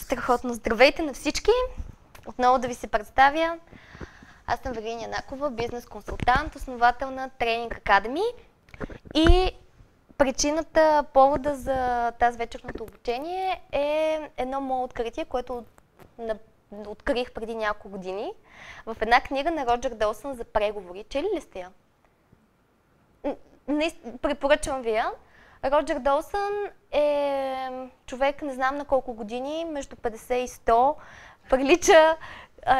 Страхотно! Здравейте на всички! Отново да ви се представя. Аз съм Вергиния Накова, бизнес-консултант, основател на Training Academy. И причината, повода за тази вечерното обучение е едно мое откритие, което открих преди няколко години в една книга на Роджер Долсън за преговори. Чели ли сте я? Препоръчвам ви я. Роджер Долсън е човек, не знам на колко години, между 50 и 100, прилича,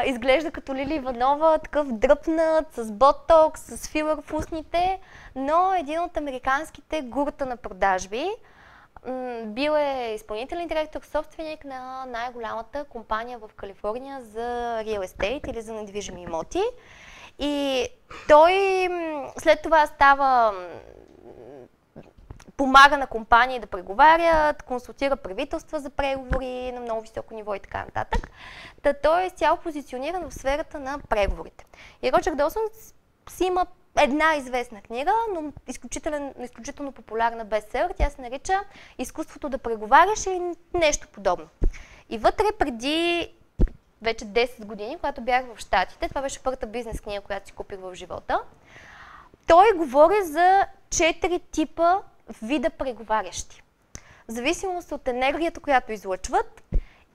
изглежда като Лили Иванова, такъв дръпнат, с ботокс, с филър в устните, но един от американските гурта на продажби. Бил е изпълнителен директор, собственик на най-голямата компания в Калифорния за real estate или за недвижими имоти. И той след това става помага на компании да преговарят, консултира правителства за преговори на много високо ниво и така нататък. Той е изцяло позициониран в сферата на преговорите. И Роджер Долсън си има една известна книга, но изключително популярна бестселър. Тя се нарича "Изкуството да преговаряш" или нещо подобно. И вътре преди вече 10 години, когато бях в Щатите, това беше първата бизнес книга, която си купих в живота, той говори за 4 типа вида преговарящи. В зависимост от енергията, която излъчват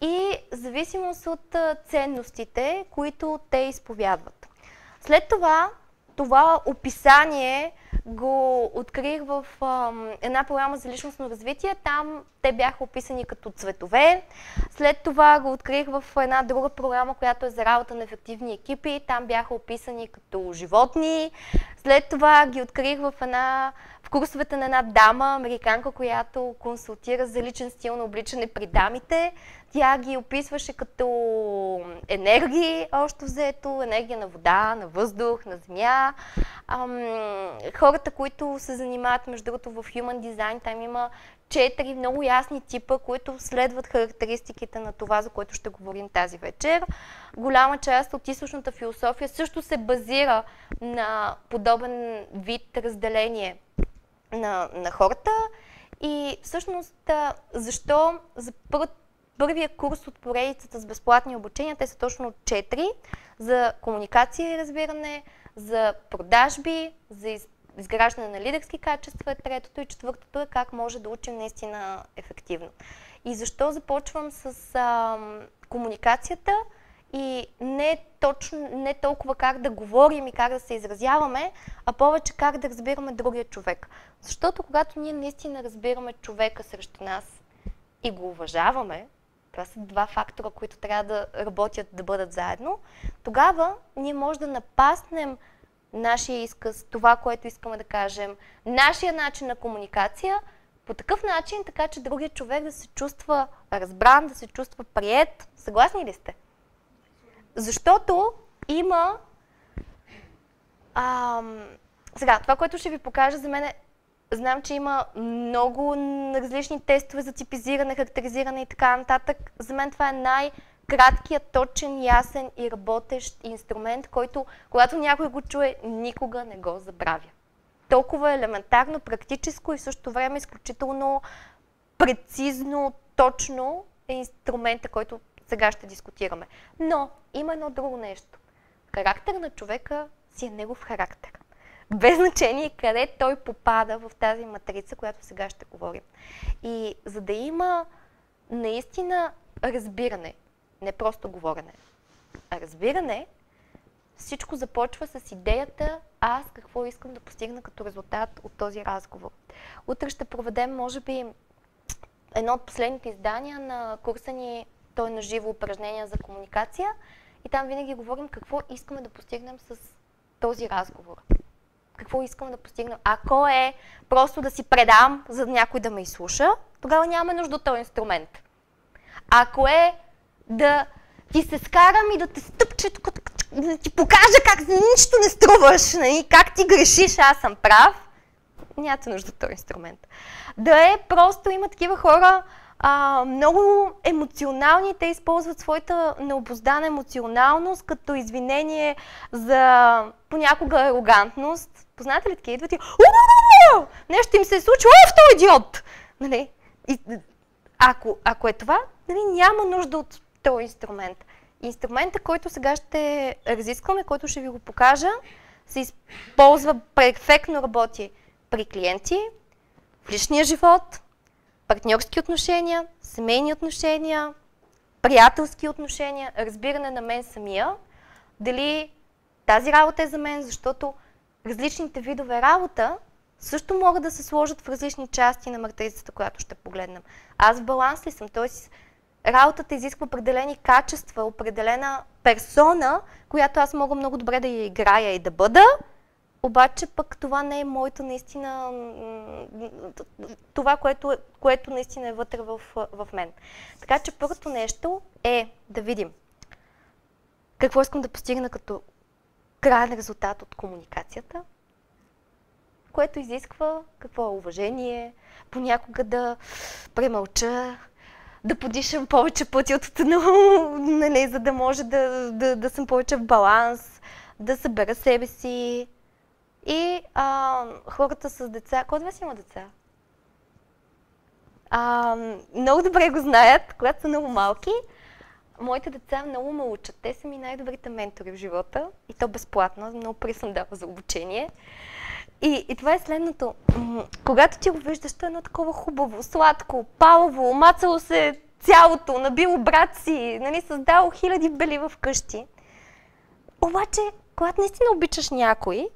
и в зависимост от ценностите, които те изповядват. След това описание го открих в една програма за личностно развитие. Там те бяха описани като цветове. След това го открих в една друга програма, която е за работа на ефективни екипи. Там бяха описани като животни. След това ги открих в курсовете на една дама, американка, която консултира за личен стил на обличане при дамите. Тя ги описваше като енергии, общо взето, енергия на вода, на въздух, на земя. Хората, които се занимават, между другото, в Human Design, там има 4 много ясни типа, които следват характеристиките на това, за което ще говорим тази вечер. Голяма част от източната философия също се базира на подобен вид разделение на хората. И всъщност, защо за първия курс от поредицата с безплатни обучения, те са точно 4, за комуникация и разбиране, за продажби, за изграждане на лидерски качества, третото и четвъртото е как може да учим наистина ефективно. И защо започвам с комуникацията и не толкова как да говорим и как да се изразяваме, а повече как да разбираме другия човек. Защото когато ние наистина разбираме човека срещу нас и го уважаваме, това са 2 фактора, които трябва да работят, да бъдат заедно, тогава ние може да напаснем нашия изказ, това, което искаме да кажем, нашия начин на комуникация по такъв начин, така че другият човек да се чувства разбран, да се чувства приет. Съгласни ли сте? Защото има... Сега, това, което ще ви покажа за мен, знам, че има много различни тестове за типизиране, характеризиране и така нататък. За мен това е най-краткият, точен, ясен и работещ инструмент, който, когато някой го чуе, никога не го забравя. Толкова елементарно, практическо и в същото време изключително прецизно, точно е инструмента, който сега ще дискутираме. Но има едно друго нещо. Характер на човека си е негов характер. Без значение къде той попада в тази матрица, която сега ще говорим. И за да има наистина разбиране, не просто говорене, а разбиране, всичко започва с идеята аз какво искам да постигна като резултат от този разговор. Утре ще проведем, може би, едно от последните издания на курса ни, той на живо упражнения за комуникация и там винаги говорим какво искаме да постигнем с този разговор. Какво искам да постигнем. Ако е просто да си предам, за някой да ме изслуша, тогава няма нужда от този инструмент. Ако е да ти се скарам и да те стъпча, да ти покажа как нищо не струваш, как ти грешиш, аз съм прав, нямате нужда от този инструмент. Да е просто, има такива хора, много емоционални, те използват своята необуздана емоционалност като извинение за понякога арогантност. Познате ли такива? Идват и нещо им се е случило, този идиот! Нали? Ако е това, нали, няма нужда от този инструмент. Инструмента, който сега ще разискваме, който ще ви го покажа, се използва перфектно, работи при клиенти, в личния живот, партньорски отношения, семейни отношения, приятелски отношения, разбиране на мен самия, дали тази работа е за мен, защото различните видове работа също могат да се сложат в различни части на матрицата, която ще погледнем. Аз в баланс ли съм? Тоест, работата изисква определени качества, определена персона, която аз мога много добре да я играя и да бъда, обаче пък това не е моето наистина, това, което наистина е вътре в мен. Така че първото нещо е да видим какво искам да постигна като крайен резултат от комуникацията, което изисква какво е уважение, понякога да премълча, да подишам повече пъти от нали, за да може да съм повече в баланс, да събера себе си. И хората с деца, кой от вас има деца? Много добре го знаят, когато са много малки. Моите деца много ме учат. Те са ми най-добрите ментори в живота. И то безплатно. Много пари съм дала за обучение. И това е следното. Когато ти го виждаш, то е едно такова хубаво, сладко, палово, омацало се цялото, набило брат си, нали, създало хиляди бели в къщи. Обаче, когато наистина обичаш някой,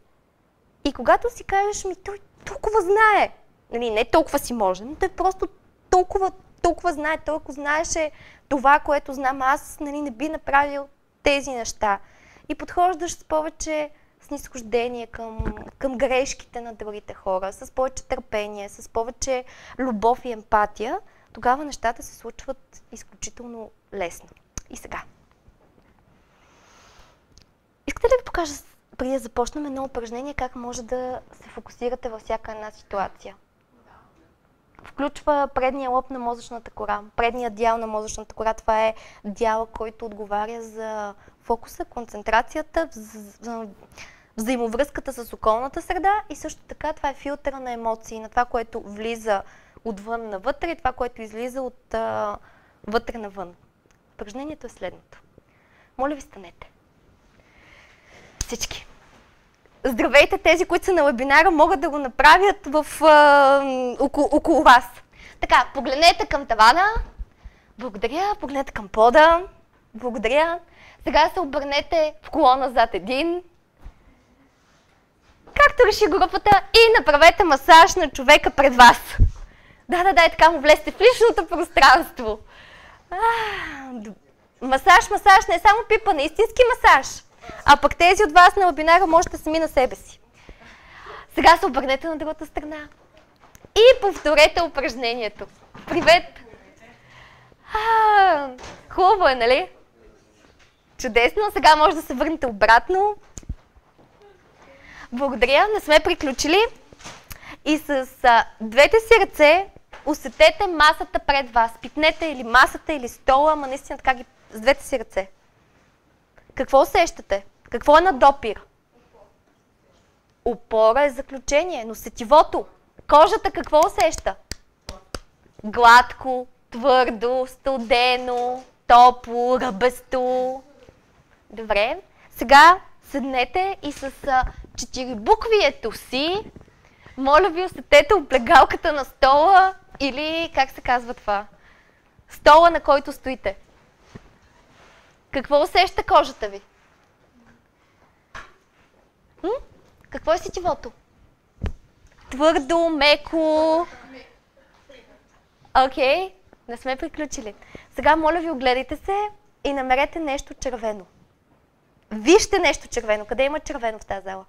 и когато си кажеш, той толкова знае, нали, не толкова си може, но той просто толкова знае, той ако знаеше това, което знам аз, нали, не би направил тези неща. И подхождаш с повече снисхождение към грешките на другите хора, с повече търпение, с повече любов и емпатия, тогава нещата се случват изключително лесно. И сега. Искате ли да покажа, преди да започнем, едно упражнение, как може да се фокусирате във всяка една ситуация? Включва предния лоб на мозъчната кора. Предният дял на мозъчната кора, това е дял, който отговаря за фокуса, концентрацията, взаимовръзката с околната среда и също така това е филтъра на емоции, на това, което влиза отвън навътре и това, което излиза от вътре навън. Упражнението е следното. Моля ви, станете. Всички. Здравейте, тези, които са на вебинара, могат да го направят около вас. Така, погледнете към тавана. Благодаря. Погледнете към пода. Благодаря. Сега се обърнете в колона зад един. Както реши групата, и направете масаж на човека пред вас. Да, и така му влезте в личното пространство. Масаж, не е само пипане, истински масаж. А пък тези от вас на вебинара можете сами на себе си. Сега се обърнете на другата страна. И повторете упражнението. Привет! Хубаво е, нали? Чудесно. Сега може да се върнете обратно. Благодаря. Не сме приключили. И с двете си ръце усетете масата пред вас. Пипнете или масата, или стола, ама наистина така ги с двете си ръце. Какво усещате? Какво е на допир? Опора е заключение, но сетивото, кожата какво усеща? Гладко, твърдо, студено, топло, ръбесто. Добре. Сега седнете и с четирибуквието си, моля ви, усетете облегалката на стола или, как се казва това? Стола, на който стоите. Какво усеща кожата ви? Какво е сетивото? Твърдо, меко. Окей, не сме приключили. Сега, моля ви, огледайте се и намерете нещо червено. Вижте нещо червено. Къде има червено в тази зала?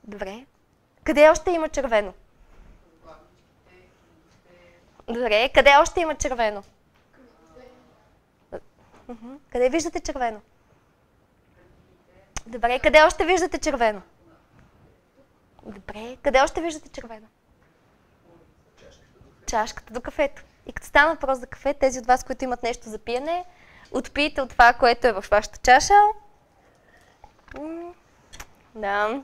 Добре. Къде още има червено? Добре. Къде още има червено? Къде виждате червено? Добре. Къде още виждате червено? Добре. Къде още виждате червено? Чашката до кафето. И като стана въпрос за кафе, тези от вас, които имат нещо за пиене, отпийте от това, което е в вашата чаша. Да.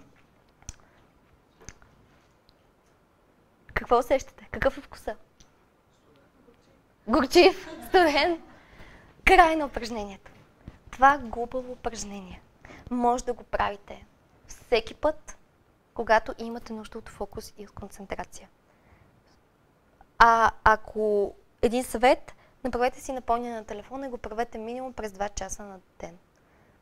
Какво усещате? Какъв е вкуса? горчив, студен. Край на упражнението. Това глупаво упражнение може да го правите всеки път, когато имате нужда от фокус и от концентрация. Ако един съвет, направете си напомняне на телефона и го правете минимум през 2 часа на ден.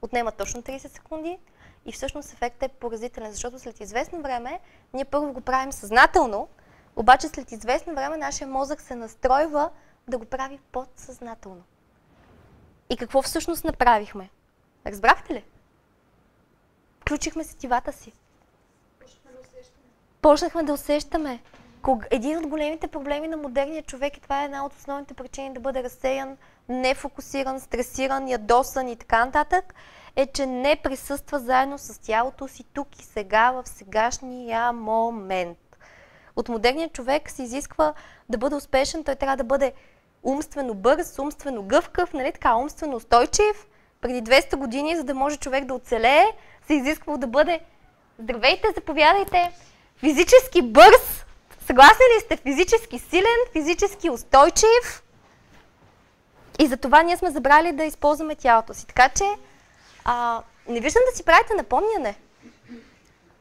Отнема точно 30 секунди и всъщност ефектът е поразителен, защото след известно време, ние първо го правим съзнателно, обаче след известно време нашия мозък се настройва да го прави подсъзнателно. И какво всъщност направихме? Разбрахте ли? Включихме сетивата си. Почнахме да усещаме. Един от големите проблеми на модерния човек, и това е една от основните причини да бъде разсеян, нефокусиран, стресиран, ядосан и така нататък, е, че не присъства заедно с тялото си тук и сега, в сегашния момент. От модерния човек се изисква да бъде успешен, той трябва да бъде умствено бърз, умствено гъвкав, нали така, умствено устойчив. Преди 200 години, за да може човек да оцелее, се изисква да бъде здравейте, заповядайте, физически бърз. Съгласни ли сте? Физически силен, физически устойчив. И за това ние сме забрали да използваме тялото си. Така че не виждам да си правите напомняне.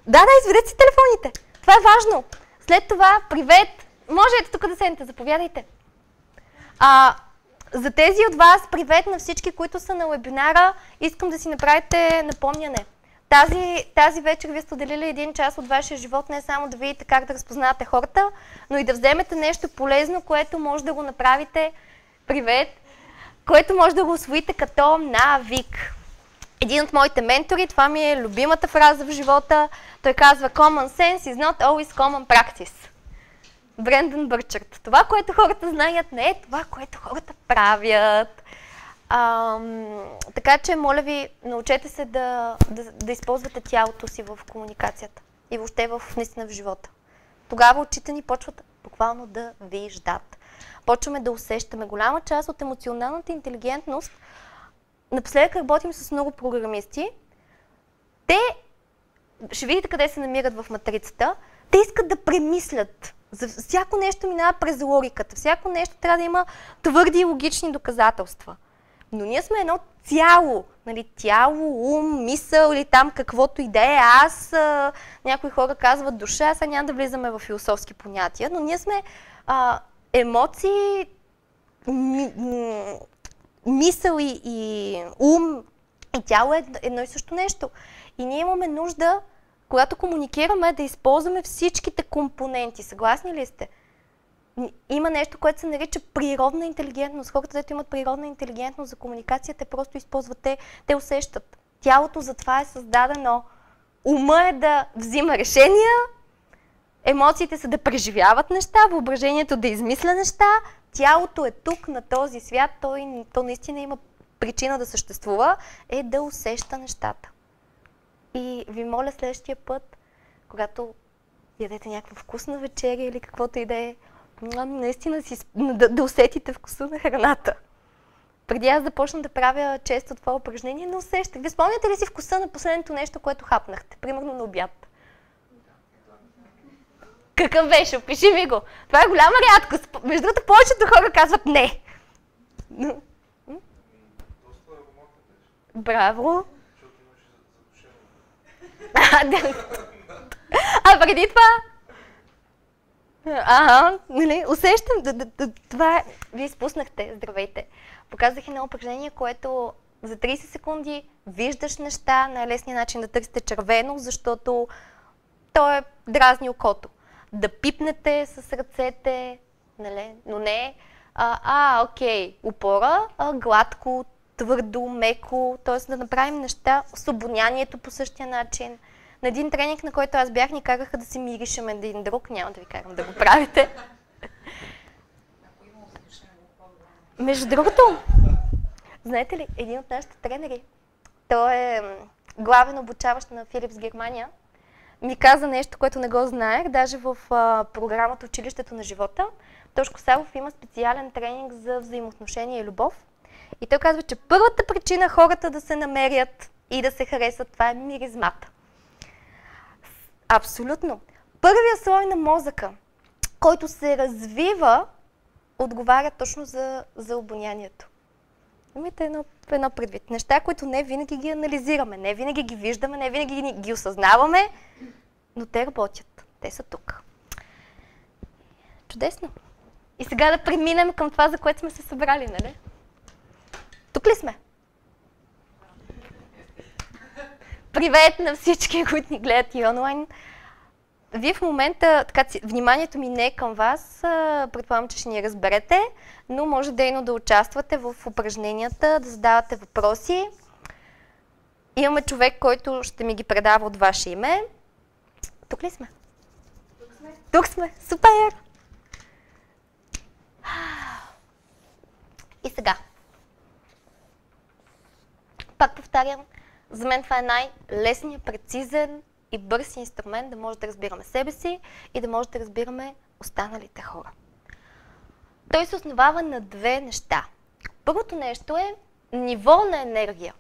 Да, изведете си телефоните. Това е важно. След това, привет. Може ето тук да седнете, заповядайте. За тези от вас, привет на всички, които са на вебинара. Искам да си направите напомняне. Тази вечер вие сте отделили 1 час от вашия живот, не само да видите как да разпознавате хората, но и да вземете нещо полезно, което може да го направите, привет, което може да го усвоите като навик. Един от моите ментори, това ми е любимата фраза в живота, той казва Common sense is not always common practice. Брендън Бърчард. Това, което хората знаят, не е това, което хората правят. Така че, моля ви, научете се да използвате тялото си в комуникацията и въобще наистина в живота. Тогава очите ни почват буквално да виждат. Почваме да усещаме. Голяма част от емоционалната интелигентност, напоследък работим с много програмисти, те, ще видите къде се намират в матрицата, те искат да премислят. За всяко нещо минава през логиката, всяко нещо трябва да има твърди и логични доказателства. Но ние сме едно цяло, нали, тяло, ум, мисъл или там каквото и да е. Някои хора казват душа, сега няма да влизаме в философски понятия, но ние сме емоции, мисъл и ум и тяло е едно и също нещо. И ние имаме нужда, когато комуникираме, да използваме всичките компоненти. Съгласни ли сте? Има нещо, което се нарича природна интелигентност. Хората, които имат природна интелигентност за комуникация, те просто използват, те усещат. Тялото за това е създадено. Ума е да взима решения, емоциите са да преживяват неща, въображението да измисля неща. Тялото е тук, на този свят, то наистина има причина да съществува, е да усеща нещата. И ви моля следващия път, когато ядете някаква вкусна вечеря или каквото и да е, наистина да усетите вкуса на храната. Преди аз започна да правя често това упражнение, не усещах. Вие спомняте ли си вкуса на последното нещо, което хапнахте? Примерно на обяд. Какъв беше? Опиши ми го. Това е голяма рядкост. Между другото, повечето хора казват не. Браво! Преди това? Нали, усещам, това е. Вие спуснахте, здравейте. Показах едно упражнение, което за 30 секунди виждаш неща, най-лесният начин да търсите червено, защото то е дразни окото. Да пипнете с ръцете, нали, но не окей, упора, гладко, твърдо, меко, т.е. да направим неща с обонянието по същия начин. На един тренинг, на който аз бях, ни караха да се миришем един друг, няма да ви карам да го правите. Между другото, знаете ли, един от нашите тренери, той е главен обучаващ на Philips Германия, ми каза нещо, което не го знаех, даже в програмата Училището на живота. Тошко Савов има специален тренинг за взаимоотношения и любов. И той казва, че първата причина хората да се намерят и да се харесат, това е миризмата. Абсолютно. Първият слой на мозъка, който се развива отговарят точно за обонянието. Имайте едно предвид. Неща, които не винаги ги анализираме, не винаги ги виждаме, не винаги ги осъзнаваме, но те работят. Те са тук. Чудесно! И сега да преминем към това, за което сме се събрали, нали? Тук ли сме? Привет на всички, които ни гледат и онлайн. Вие в момента, така, вниманието ми не е към вас, предполагам, че ще ни разберете, но може дейно да участвате в упражненията, да задавате въпроси. Имаме човек, който ще ми ги предава от ваше име. Тук ли сме? Тук сме. Тук сме. Супер! И сега. Пак повтарям, за мен това е най-лесният, прецизен и бърз инструмент да може да разбираме себе си и да може да разбираме останалите хора. Той се основава на две неща. Първото нещо е ниво на енергия.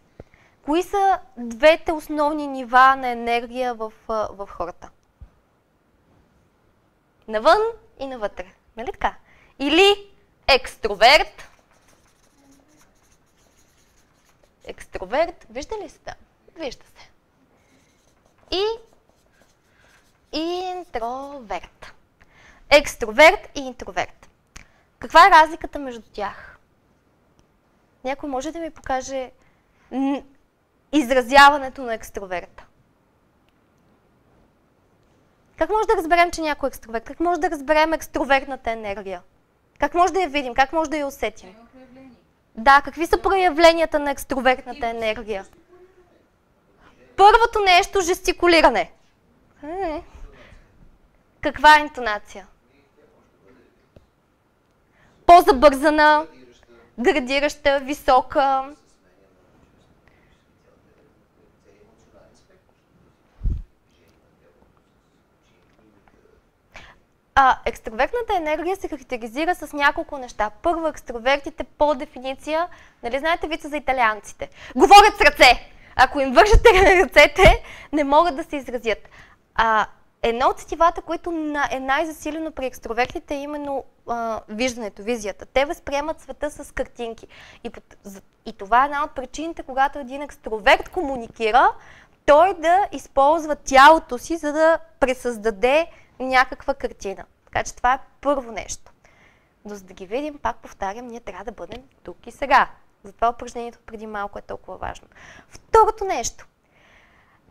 Кои са двете основни нива на енергия в хората? Навън и навътре. Нали така? Или екстроверт. Екстроверт, вижда ли се там? Вижда се. И интроверт. Екстроверт и интроверт. Каква е разликата между тях? Някой може да ми покаже изразяването на екстроверта? Как може да разберем, че някой е екстроверт? Как може да разберем екстровертната енергия? Как може да я видим? Как може да я усетим? Да, какви са проявленията на екстровертната енергия? Първото нещо – жестикулиране. Каква е интонация? По-забързана, градираща, висока. Екстровертната енергия се характеризира с няколко неща. Първо, екстровертите по дефиниция, нали знаете вица за италианците? Говорят с ръце! Ако им вържете ръцете, не могат да се изразят. Едно от сетивата, което е най-засилено при екстровертите, е именно виждането, визията. Те възприемат света с картинки. И това е една от причините, когато един екстроверт комуникира, той да използва тялото си, за да пресъздаде някаква картина. Така че това е първо нещо. Но за да ги видим, пак повтарям, ние трябва да бъдем тук и сега. Затова упражнението преди малко е толкова важно. Второто нещо.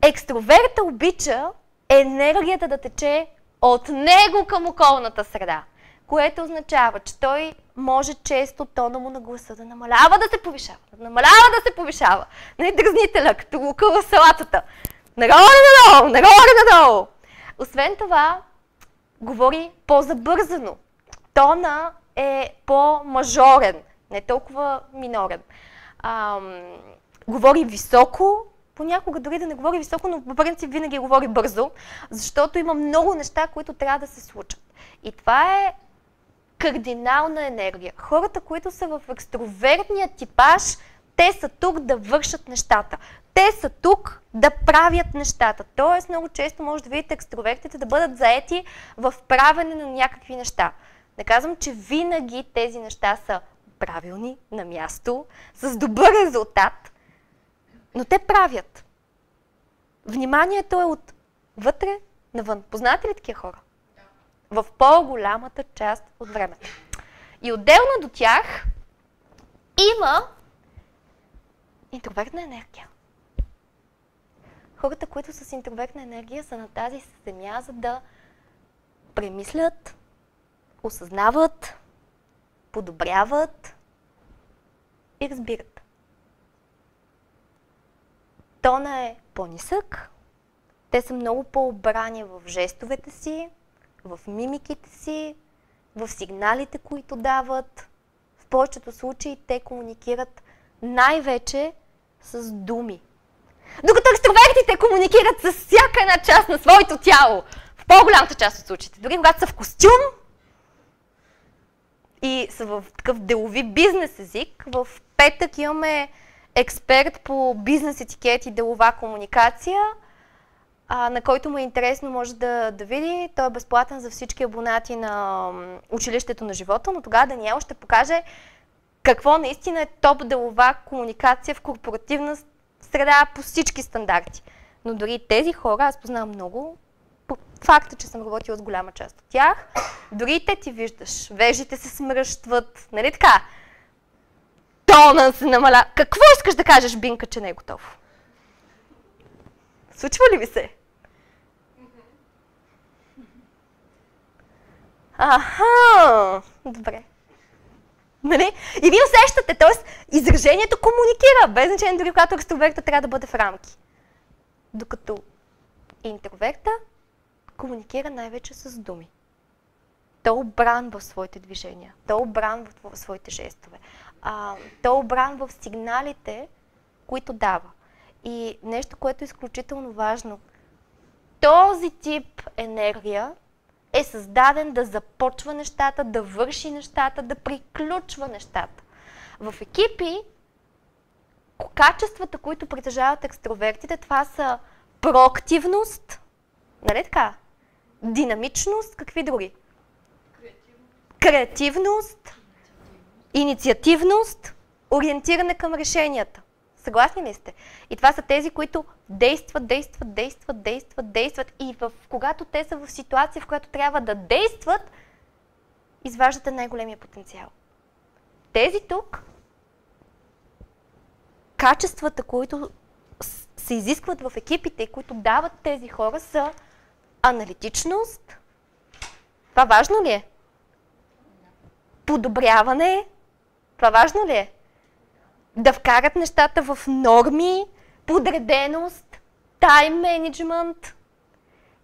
Екстроверта обича енергията да тече от него към околната среда, което означава, че той може често тона му на гласа да намалява, да се повишава, да намалява, да се повишава. Дразнителя, като лука в салатата. Нагоре-надолу, нагоре-надолу. Освен това, говори по-забързано. Тона е по-мажорен, не толкова минорен. Говори високо, понякога дори да не говори високо, но по принцип винаги говори бързо, защото има много неща, които трябва да се случат. И това е кардинална енергия. Хората, които са в екстровертния типаж, те са тук да вършат нещата. Те са тук да правят нещата. Тоест, много често може да видите екстровертите да бъдат заети в правене на някакви неща. Не казвам, че винаги тези неща са правилни, на място, с добър резултат, но те правят. Вниманието е от вътре навън. Познавате ли такива хора? В по-голямата част от времето. И отделно до тях има интровертна енергия. Хората, които са с интровертна енергия, са на тази земя, за да премислят, осъзнават, подобряват и разбират. Тона е по-нисък, те са много по-обрани в жестовете си, в мимиките си, в сигналите, които дават. В повечето случаи те комуникират най-вече с думи. Докато екстровертите комуникират с всяка една част на своето тяло, в по-голямата част от случаите. Дори когато са в костюм и са в такъв делови бизнес език, в петък имаме експерт по бизнес етикет и делова комуникация. на който му е интересно, може да види. Той е безплатен за всички абонати на училището на живота, но тогава Даниел ще покаже какво наистина е топ делова комуникация в корпоративна среда по всички стандарти. Но дори тези хора, аз познавам много, по факта, че съм работила с голяма част от тях, дори те ти виждаш, вежите се смръщват, нали така? Тона се намаля. Какво искаш да кажеш, Бинка, че не е готов? Случва ли ви се? Аха, добре. Нали? И вие усещате, т.е. изражението комуникира, без значение дори когато екстроверта трябва да бъде в рамки. Докато интроверта комуникира най-вече с думи. Той обранва в своите движения, той обранва в своите жестове, той обранва в сигналите, които дава. И нещо, което е изключително важно, този тип енергия е създаден да започва нещата, да върши нещата, да приключва нещата. В екипи, качествата, които притежават екстровертите, това са проактивност, нали така? Динамичност, какви други? Креативност, инициативност, ориентиране към решенията. Съгласни ли сте? И това са тези, които действат и когато те са в ситуация, в която трябва да действат, изваждате най-големия потенциал. Тези тук, качествата, които се изискват в екипите и които дават тези хора, са аналитичност. Това важно ли е? Подобряване. Това важно ли е? Да вкарат нещата в норми, подреденост, тайм менеджмент.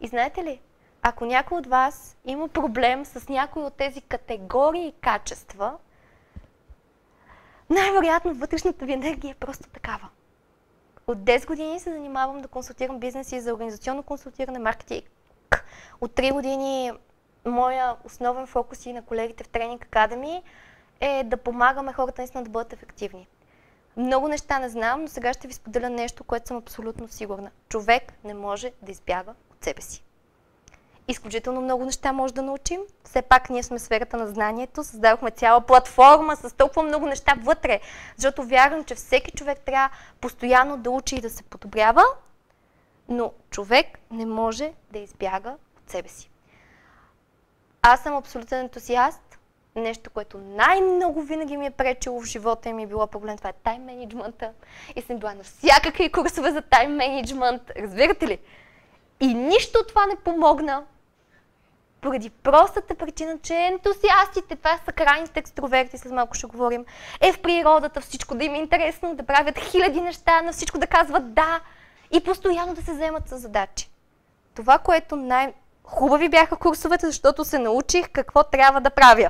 И знаете ли, ако някой от вас има проблем с някой от тези категории и качества, най-вероятно вътрешната ви енергия е просто такава. От 10 години се занимавам да консултирам бизнеси за организационно консултиране, маркетинг. От 3 години моя основен фокус и на колегите в Тренинг Академи е да помагаме хората наистина да бъдат ефективни. Много неща не знам, но сега ще ви споделя нещо, което съм абсолютно сигурна. Човек не може да избяга от себе си. Изключително много неща може да научим. Все пак ние сме в сферата на знанието, създадохме цяла платформа с толкова много неща вътре, защото вярвам, че всеки човек трябва постоянно да учи и да се подобрява, но човек не може да избяга от себе си. Аз съм абсолютен ентусиаст. Нещо, което най-много винаги ми е пречило в живота и ми е било проблем, това е тайм менеджмента. И съм била на всякакви курсове за тайм менеджмент. Разбирате ли? И нищо от това не помогна. Поради простата причина, че ентусиастите, това са крайните екстроверти, след малко ще говорим, е в природата всичко да им е интересно, да правят хиляди неща, на всичко да казват да и постоянно да се вземат с задачи. Това, което най-хубави бяха курсовете, защото се научих какво трябва да правя.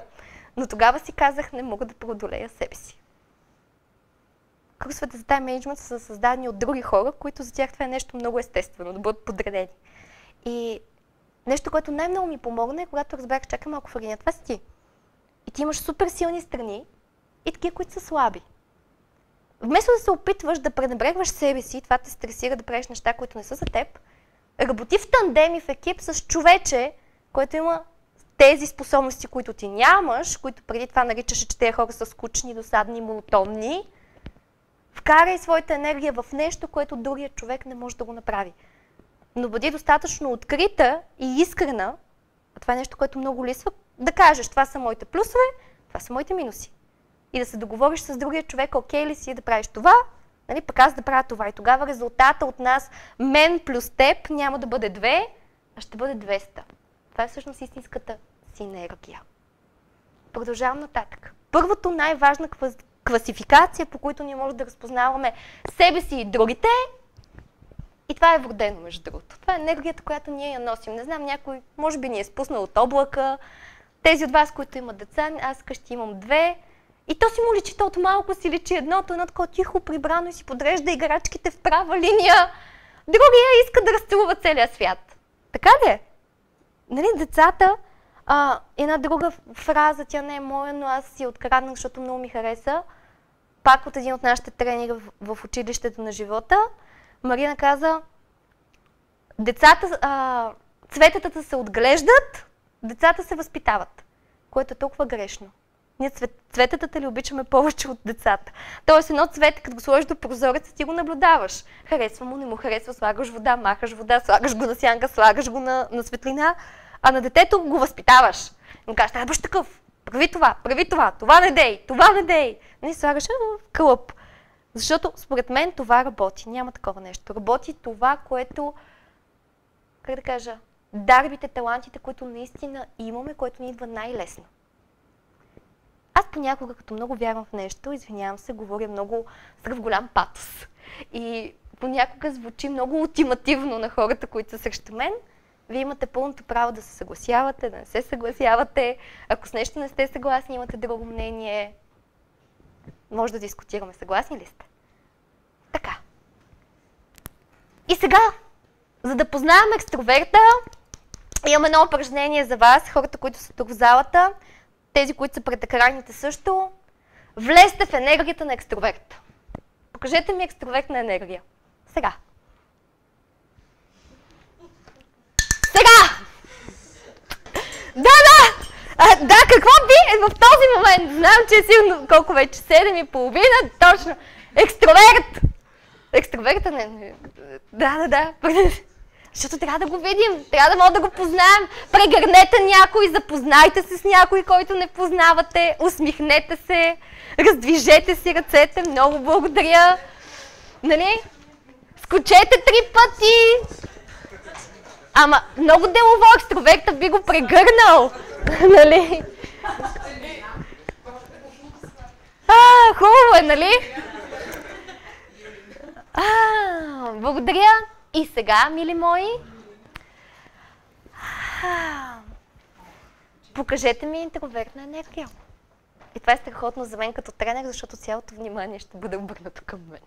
Но тогава си казах, не мога да преодолея себе си. Курсовете за тайм менеджмент са създадени от други хора, които за тях това е нещо много естествено, да бъдат подредени. И нещо, което най-много ми помогна е, когато разбрах, чакай малко, Фагиня, това си ти. И ти имаш супер силни страни и такива, които са слаби. Вместо да се опитваш да пренебрегваш себе си, това те стресира да правиш неща, които не са за теб, работи в тандем и в екип с човече, който има тези способности, които ти нямаш, които преди това наричаше, че тези хора са скучни, досадни, монотонни, вкарай своята енергия в нещо, което другият човек не може да го направи. Но бъди достатъчно открита и искрена, а това е нещо, което много лисва, да кажеш, това са моите плюсове, това са моите минуси. И да се договориш с другия човек, окей ли си да правиш това, нали, пък аз да правя това. И тогава резултата от нас, мен плюс теб, няма да бъде 2, а ще бъде 200. Това е всъщност истинската синергия. Продължавам нататък. Първото най-важна класификация, по която ние можем да разпознаваме себе си и другите, и това е вродено, между другото. Това е енергията, която ние я носим. Не знам, някой може би ни е спуснал от облака. Тези от вас, които имат деца, аз вкъщи имам 2. И то си му личи, то от малко си личи едно такова тихо прибрано и си подрежда играчките в права линия. Другия иска да разцелува целия свят. Така ли е? Нали, децата, една друга фраза, тя не е моя, но аз си откраднах, защото много ми хареса. Пак от един от нашите тренери в училището на живота, Марина каза, Децата, цвететата се отглеждат, децата се възпитават, което е толкова грешно. Ние цвететата ли обичаме повече от децата? Тоест едно цвете, като го сложиш до прозореца, ти го наблюдаваш. Харесва му, не му харесва, слагаш вода, махаш вода, слагаш го на сянка, слагаш го на светлина, а на детето го възпитаваш. И му кажеш, трябва да бъдеш такъв, прави това, това не дей, това не дей. Не слагаш в кълъп. Защото според мен това работи. Няма такова нещо. Работи това, което, как да кажа, дарбите, талантите, които наистина имаме, което ни идва най-лесно. Аз понякога, като много вярвам в нещо, извинявам се, говоря много с голям патос. И понякога звучи много ултимативно на хората, които са срещу мен. Вие имате пълното право да се съгласявате, да не се съгласявате. Ако с нещо не сте съгласни, имате друго мнение, може да дискутираме. Съгласни ли сте? Така. И сега, за да познаем екстроверта, имам едно упражнение за вас, хората, които са тук в залата, тези, които са пред екраните също. Влезте в енергията на екстроверта. Покажете ми екстровертна енергия. Сега. Сега! Да, какво би в този момент? Знам, че е сигурно колко вече 7:30, точно. Екстроверт! Екстроверта не. Да. Защото трябва да го видим, трябва да мога да го познаем. Прегърнете някой, запознайте се с някой, който не познавате, усмихнете се, раздвижете си ръцете, много благодаря. Нали? Скочете 3 пъти. Ама много делово екстроверта би го прегърнал. Нали? Хубаво е, нали? Благодаря. И сега, мили мои, покажете ми интровертна енергия. И това е страхотно за мен като тренер, защото цялото внимание ще бъде обърнато към мен.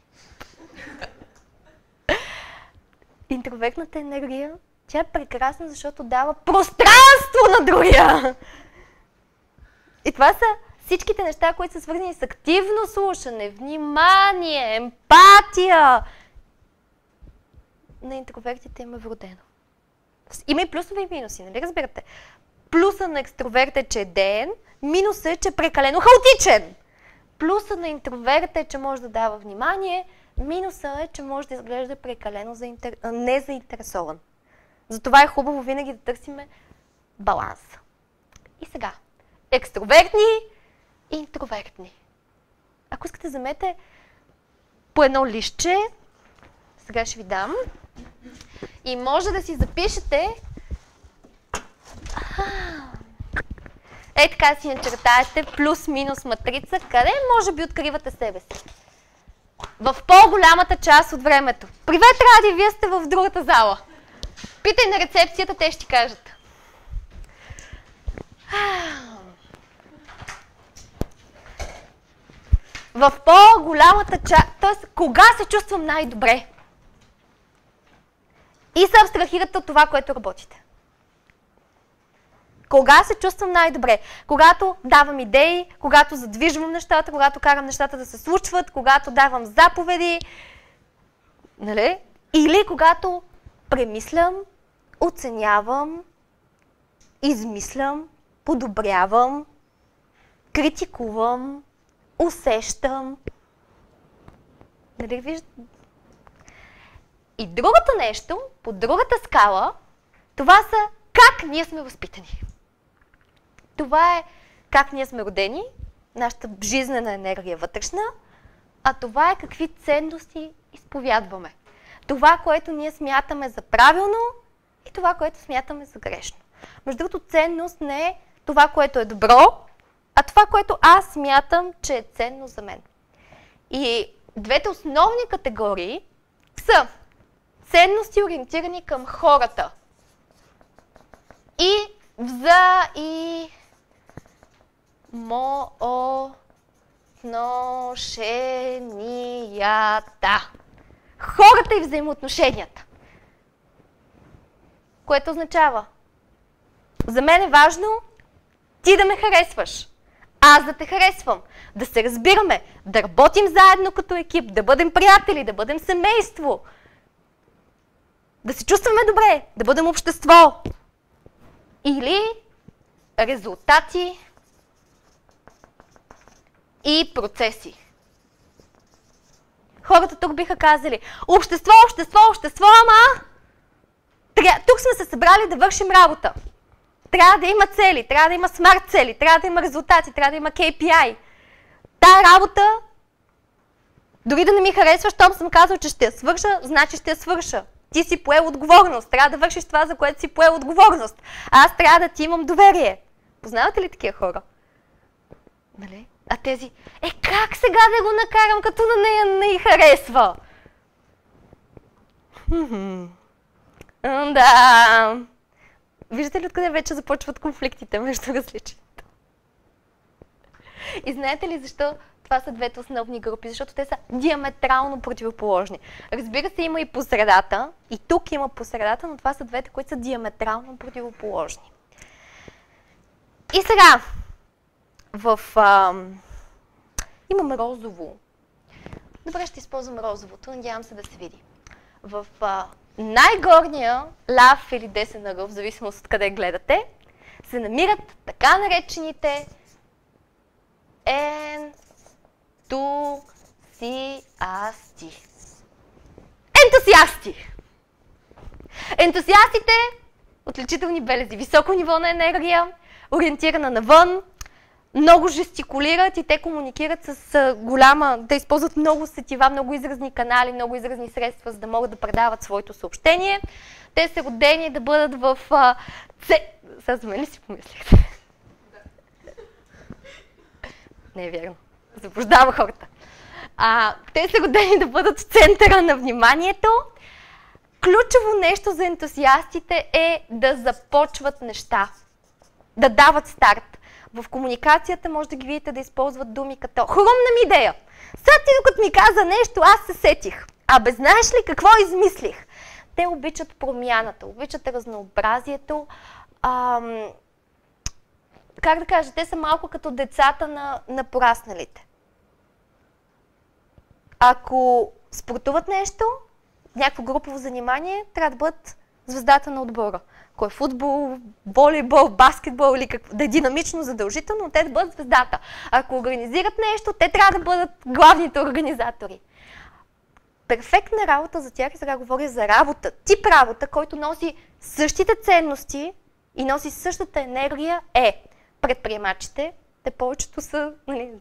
Интровертната енергия, тя е прекрасна, защото дава пространство на другия. И това са всичките неща, които са свързани с активно слушане, внимание, емпатия. На интровертите има вродено. Има и плюсове и минуси, нали разбирате? Плюса на екстроверта е, че е деен, минусът е, че е прекалено хаотичен. Плюса на интроверта е, че може да дава внимание, минусът е, че може да изглежда прекалено незаинтересован. Затова е хубаво винаги да търсиме баланс. И сега, екстровертни и интровертни. Ако искате, вземете по едно листче, сега ще ви дам, и може да си запишете, така си начертаете плюс-минус матрица, къде може би откривате себе си. В по-голямата част от времето. Привет, Ради, вие сте в другата зала. Питай на рецепцията, те ще ти кажат. В по-голямата част, т.е. кога се чувствам най-добре? И се абстрахирате от това, което работите. Кога се чувствам най-добре? Когато давам идеи, когато задвижвам нещата, когато карам нещата да се случват, когато давам заповеди, нали? Или когато премислям, оценявам, измислям, подобрявам, критикувам, усещам. Нали виждате? И другото нещо, по другата скала, това са как ние сме възпитани. Това е как ние сме родени, нашата жизнена енергия вътрешна, а това е какви ценности изповядваме. Това, което ние смятаме за правилно и това, което смятаме за грешно. Между другото, ценност не е това, което е добро, а това, което аз смятам, че е ценно за мен. И двете основни категории са ценности, ориентирани към хората и взаимоотношенията. Хората и взаимоотношенията. Което означава, за мен е важно ти да ме харесваш, аз да те харесвам, да се разбираме, да работим заедно като екип, да бъдем приятели, да бъдем семейство. Да се чувстваме добре, да бъдем общество. Или резултати и процеси. Хората тук биха казали, общество, ама тук сме се събрали да вършим работа. Трябва да има цели, трябва да има смарт цели, трябва да има резултати, трябва да има KPI. Тая работа, дори да не ми харесва, щом съм казал, че ще я свърша, значи ще я свърша. Ти си поел отговорност, трябва да вършиш това, за което си поел отговорност. Аз трябва да ти имам доверие. Познавате ли такива хора? Нали? А тези, как сега да го накарам, като на нея не й харесва? Да. Виждате ли откъде вече започват конфликтите между различните? И знаете ли защо това са двете основни групи? Защото те са диаметрално противоположни. Разбира се, има и по средата, и тук има по средата, но това са двете, които са диаметрално противоположни. И сега, имаме розово. Добре, ще използвам розовото, надявам се да се види. В най-горния ляв или десен ъгъл, в зависимост от къде гледате, се намират така наречените ентусиасти. Ентусиастите, отличителни белези, високо ниво на енергия, ориентирана навън, много жестикулират и те комуникират с те използват много сетива, много изразни канали, много изразни средства, за да могат да предават своето съобщение. Те са родени да бъдат в... Сега за мен ли си помислихте? Не е вярно. Заблуждава хората. Те са родени да бъдат в центъра на вниманието. Ключово нещо за ентусиастите е да започват неща, да дават старт. В комуникацията може да ги видите да използват думи като хрумна ми идея. Сега ти докато ми каза нещо, аз се сетих. Знаеш ли какво измислих? Те обичат промяната, обичат разнообразието. Как да кажа, те са малко като децата на порасналите. Ако спортуват нещо, някакво групово занимание, трябва да бъдат звездата на отбора. Кой е футбол, волейбол, баскетбол или да е динамично, задължително, те да бъдат звездата. Ако организират нещо, те трябва да бъдат главните организатори. Перфектна работа за тях, и сега говоря за работа, тип работа, който носи същите ценности и носи същата енергия е предприемачите. Те повечето са,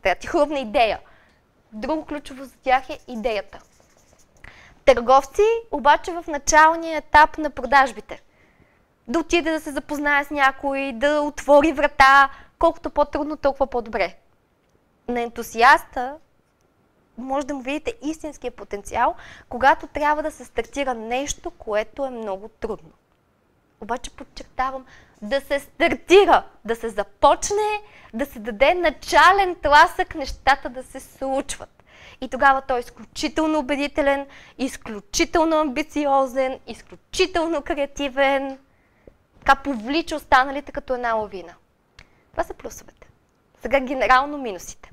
трябва ти хрумна идея. Друго ключово за тях е идеята. Търговци обаче в началния етап на продажбите. Да отиде да се запознае с някой, да отвори врата, колкото по-трудно, толкова по-добре. На ентусиаста може да му видите истинския потенциал, когато трябва да се стартира нещо, което е много трудно. Обаче подчертавам, да се стартира, да се започне, да се даде начален тласък нещата да се случват. И тогава той е изключително убедителен, изключително амбициозен, изключително креативен, така повлича останалите като една лавина. Това са плюсовете. Сега генерално минусите.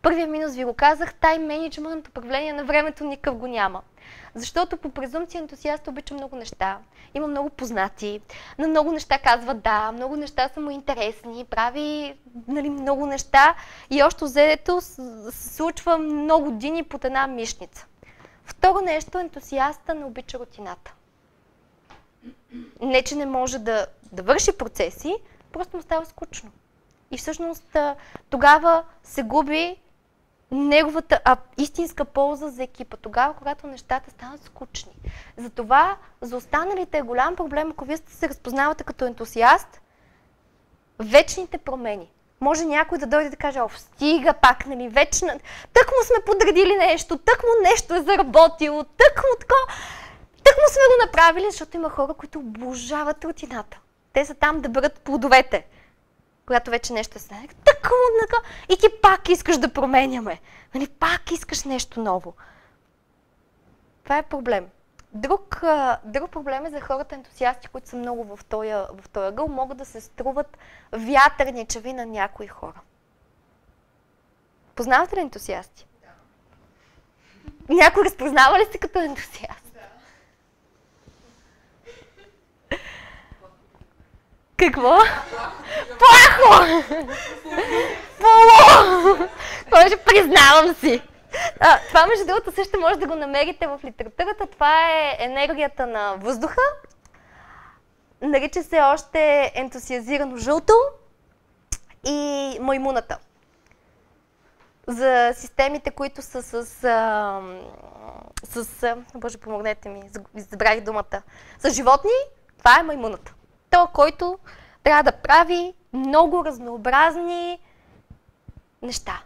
Първият минус ви го казах, тайм менеджмент, управление на времето никакъв го няма. Защото по презумпция ентусиаст обича много неща, има много познати, на много неща казва да, много неща са му интересни, прави много неща и още взето се случва много години под една мишница. Второ нещо, ентусиаста не обича рутината. Не, че не може да върши процеси, просто му става скучно. И всъщност тогава се губи неговата истинска полза за екипа. Тогава, когато нещата станат скучни. Затова за останалите е голям проблем, ако вие се разпознавате като ентусиаст, вечните промени. Може някой да дойде да каже, стига пак, вечна. Тъкмо сме подредили нещо, тъкмо нещо е заработило, тъкмо сме го направили, защото има хора, които обожават рутината. Те са там да бъдат плодовете. Когато вече нещо е стане, и ти пак искаш да променяме. Пак искаш нещо ново. Това е проблем. Друг проблем е за хората ентусиасти, които са много в този ъгъл, могат да се струват вятърничави на някои хора. Познавате ли ентусиасти? Да. Някой разпознава ли се като ентусиаст? Да. Какво? Плахо! Полу! Може, признавам си. Това, между другото, също може да го намерите в литературата. Това е енергията на въздуха. Нарича се още ентусиазирано жълто и маймуната. За системите, които са Боже, помогнете ми, забравих думата. С животни, това е маймуната. Той, който трябва да прави много разнообразни неща.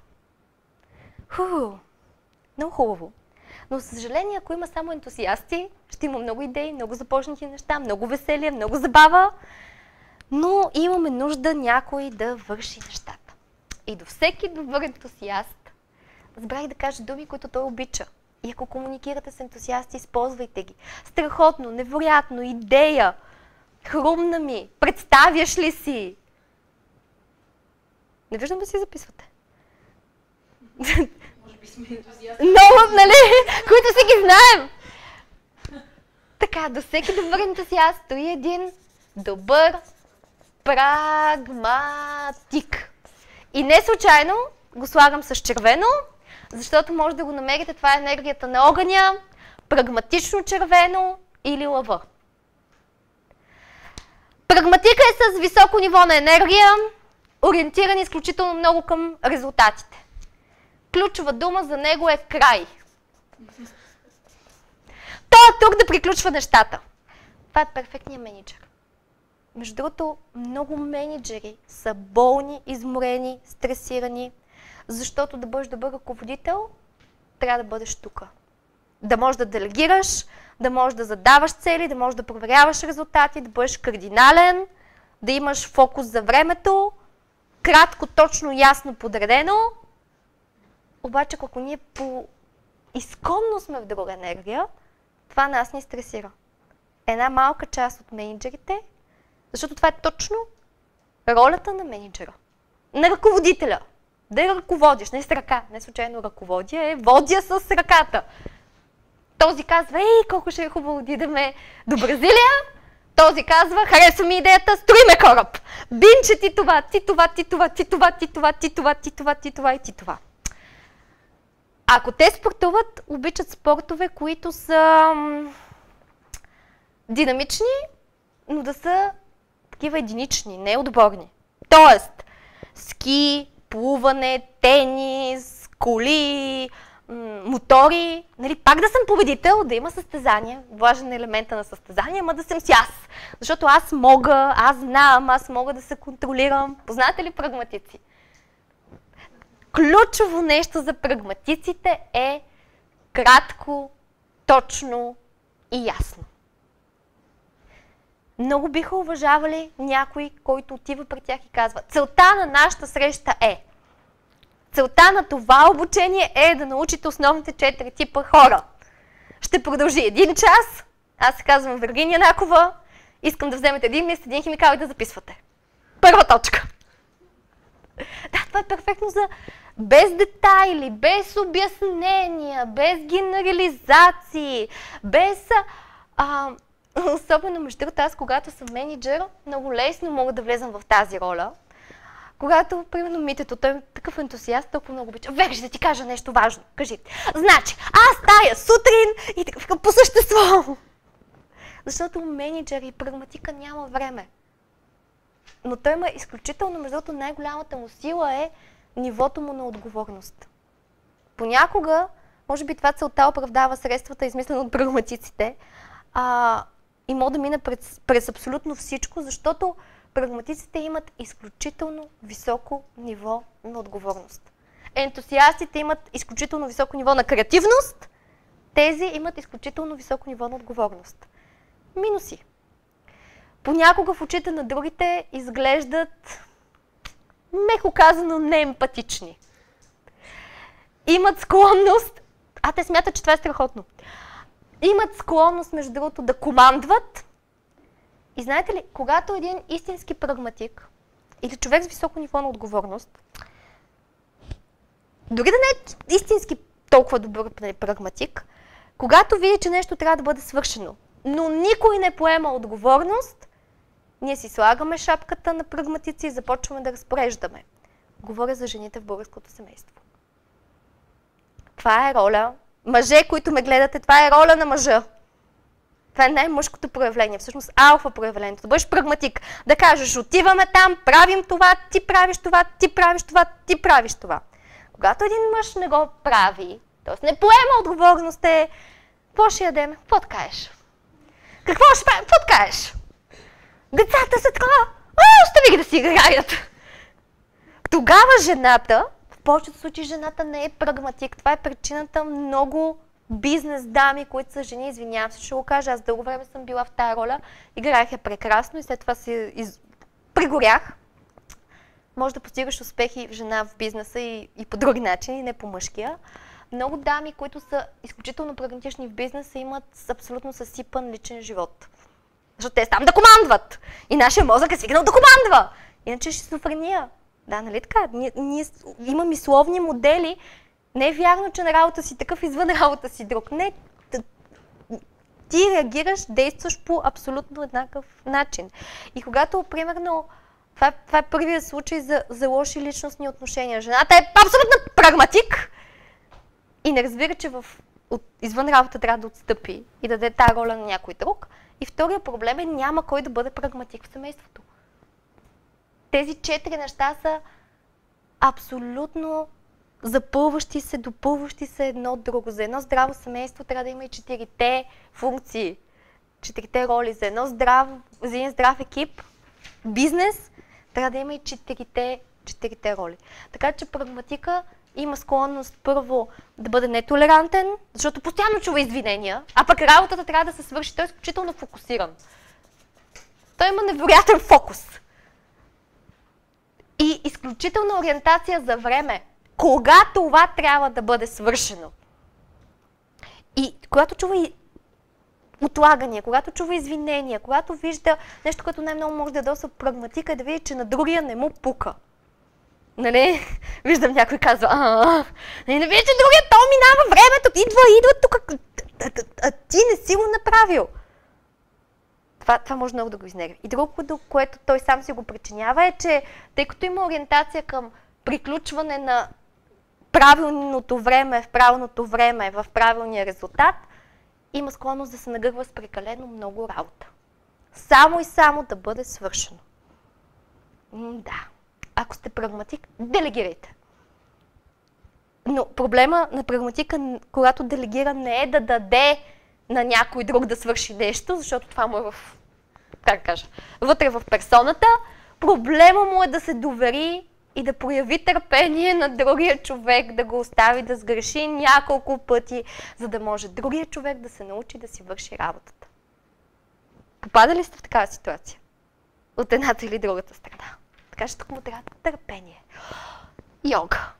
Много хубаво. Но, за съжаление, ако има само ентусиасти, ще има много идеи, много започнати неща, много веселие, много забава, но имаме нужда някой да върши нещата. И до всеки добър ентусиаст, забравих да кажа думи, които той обича. И ако комуникирате с ентусиасти, използвайте ги. Страхотно, невероятно, идея, хрумна ми, представяш ли си? Не виждам да си записвате. Много, нали? Които си ги знаем. Така, до всеки добър ентусиаст стои един добър прагматик. И не случайно го слагам с червено, защото може да го намерите, това е енергията на огъня, прагматично червено или лъва. Прагматика е с високо ниво на енергия, ориентиран изключително много към резултатите. Ключова дума за него е край. Той е тук да приключва нещата. Това е перфектният мениджър. Между другото, много мениджъри са болни, изморени, стресирани, защото да бъдеш добър ръководител, трябва да бъдеш тук. Да можеш да делегираш, да можеш да задаваш цели, да можеш да проверяваш резултати, да бъдеш кардинален, да имаш фокус за времето, кратко, точно, ясно подредено. Обаче, ако ние изконно сме в друга енергия, това нас ни стресира. Една малка част от мениджърите, защото това е точно ролята на мениджъра, на ръководителя. Да я ръководиш, не с ръка, не случайно ръководя, водя с ръката. Този казва, колко ще е хубаво да идеме до Бразилия. Този казва, харесва ми идеята, строиме кораб. Бинче ти това, ти това, ти това, ти това, ти това, ти това, ти това, ти това и ти това. Ако те спортуват, обичат спортове, които са динамични, но да са такива единични, не отборни. Тоест, ски, плуване, тенис, коли, мотори, нали, пак да съм победител, да има състезание, важен елемент на състезание, ама да съм си аз. Защото аз мога, аз знам, аз мога да се контролирам. Познате ли прагматици? Ключово нещо за прагматиците е кратко, точно и ясно. Много биха уважавали някой, който отива при тях и казва: целта на нашата среща е. Целта на това обучение е да научите основните 4 типа хора. Ще продължи 1 час. Аз се казвам Виргиния Накова. Искам да вземете един лист, един химикал и да записвате. Първа точка. Да, това е перфектно за без детайли, без обяснения, без генерализации, без... Особено между другото, аз когато съм мениджър, много лесно мога да влезам в тази роля. Когато, примерно, Митето, той е такъв ентусиаст, толкова много обича. Век, ще ти кажа нещо важно. Кажи. Значи, аз тая сутрин и така по същество. Защото мениджър и прагматика няма време. Но той има изключително, между другото, най-голямата му сила е нивото му на отговорност. Понякога, може би това целта оправдава средствата, измислено от прагматиците, и може да мине през абсолютно всичко, защото прагматиците имат изключително високо ниво на отговорност. Ентусиастите имат изключително високо ниво на креативност, тези имат изключително високо ниво на отговорност. Минуси. Понякога в очите на другите изглеждат, меко казано, неемпатични. Имат склонност, те смятат, че това е страхотно. Имат склонност, между другото, да командват. И знаете ли, когато един истински прагматик или човек с високо ниво на отговорност, дори да не е истински толкова добър прагматик, когато види, че нещо трябва да бъде свършено, но никой не поема отговорност, ние си слагаме шапката на прагматици и започваме да разпореждаме. Говоря за жените в българското семейство. Това е роля. Мъже, които ме гледате, това е роля на мъжа. Това е най-мъжкото проявление, всъщност алфа проявлението. Да бъдеш прагматик, да кажеш, отиваме там, правим това, ти правиш това, ти правиш това, ти правиш това. Когато един мъж не го прави, т.е. не поема отговорност, какво ще ядем? Какво ткаеш? Какво ще правим? Какво ткаеш? Децата са така, остави ги да си играят. Тогава жената, в повечето случаи жената не е прагматик. Това е причината много бизнес дами, които са жени, извинявам се, ще го кажа, аз дълго време съм била в тая роля, играех я прекрасно и след това пригорях. Може да постигаш успехи в жена в бизнеса и по други начини, не по мъжкия. Много дами, които са изключително прагматични в бизнеса, имат абсолютно съсипан личен живот. Защото те са там да командват. И нашия мозък е свикнал да командва. Иначе шизофрения. Да, нали така? Ние имаме словни модели. Не е вярно, че на работа си такъв, извън работа си друг. Не. Ти реагираш, действаш по абсолютно еднакъв начин. И когато, примерно, това е първият случай за лоши личностни отношения. Жената е абсолютно прагматик и не разбира, че извън работа трябва да отстъпи и да даде тази роля на някой друг. И втория проблем е, няма кой да бъде прагматик в семейството. Тези 4 неща са абсолютно запълващи се, допълващи се едно от друго. За едно здраво семейство трябва да има и 4-те функции, 4-те роли. За един здрав екип, бизнес, трябва да има и 4-те роли. Така че прагматика има склонност първо да бъде нетолерантен, защото постоянно чува извинения, а пък работата трябва да се свърши. Той е изключително фокусиран. Той има невероятен фокус. И изключителна ориентация за време. Кога това трябва да бъде свършено? И когато чува и отлагания, когато чува извинения, когато вижда нещо, което най-много може да ядосва прагматика, е да види, че на другия не му пука. Нали? Виждам някой казва, не види, че другия то минава времето, идва тук, а ти не си го направил. Това може много да го изнерви. И другото, което той сам си го причинява, е, че тъй като има ориентация към приключване на правилното време, в правилното време, в правилния резултат, има склонност да се нагърва с прекалено много работа. Само и само да бъде свършено. Да. Ако сте прагматик, делегирайте. Но проблема на прагматика, когато делегира, не е да даде на някой друг да свърши нещо, защото това му е вътре в персоната. Проблема му е да се довери и да прояви търпение на другия човек, да го остави да сгреши няколко пъти, за да може другия човек да се научи да си върши работата. Попадали сте в такава ситуация? От едната или другата страна. Така че тук му трябва търпение. Йога.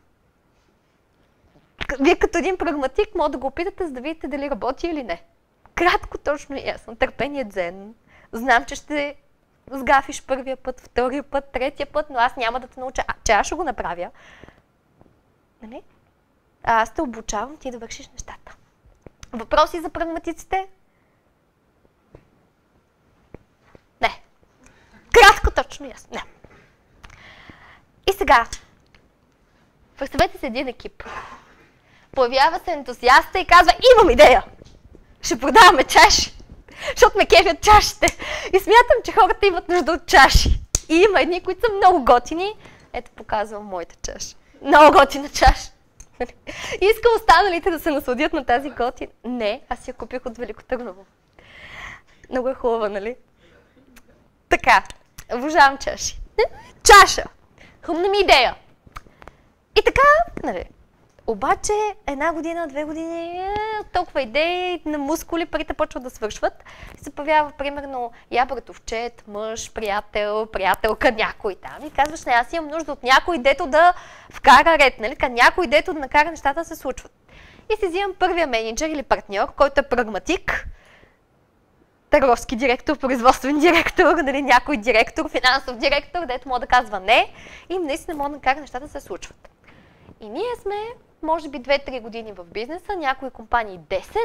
Вие като един прагматик може да го опитате, за да видите дали работи или не. Кратко, точно и ясно. Търпение дзен. Знам, че ще сгафиш първия път, втория път, третия път, но аз няма да те науча, че аз ще го направя. Нали? А аз те обучавам ти да вършиш нещата. Въпроси за прагматиците? Не. Кратко, точно и ясно. Не. И сега, представете се един екип. Появява се ентусиаста и казва, имам идея! Ще продаваме чаши, защото ме кефят чашите. И смятам, че хората имат нужда от чаши. И има едни, които са много готини. Ето, показвам моята чаша. Много готина чаша. И искам останалите да се насладят на тази готина. Не, аз я купих от Велико Търново. Много е хубава, нали? Така, обожавам чаши. Чаша! Хубна ми идея. И така, нали, обаче една година, 2 години, толкова идеи на мускули, парите почват да свършват. И се появява, примерно, братовчет, мъж, приятел, приятелка, някой там. И казваш, не, аз имам нужда от някой, дето да вкара ред, нали? Някой, дето да накара нещата да се случват. И си взимам първия менеджер или партньор, който е прагматик, търговски директор, производствен директор, нали, някой директор, финансов директор, дето може да казва не и наистина може да накара нещата да се случват. И ние сме, може би, 2-3 години в бизнеса, някои компании 10,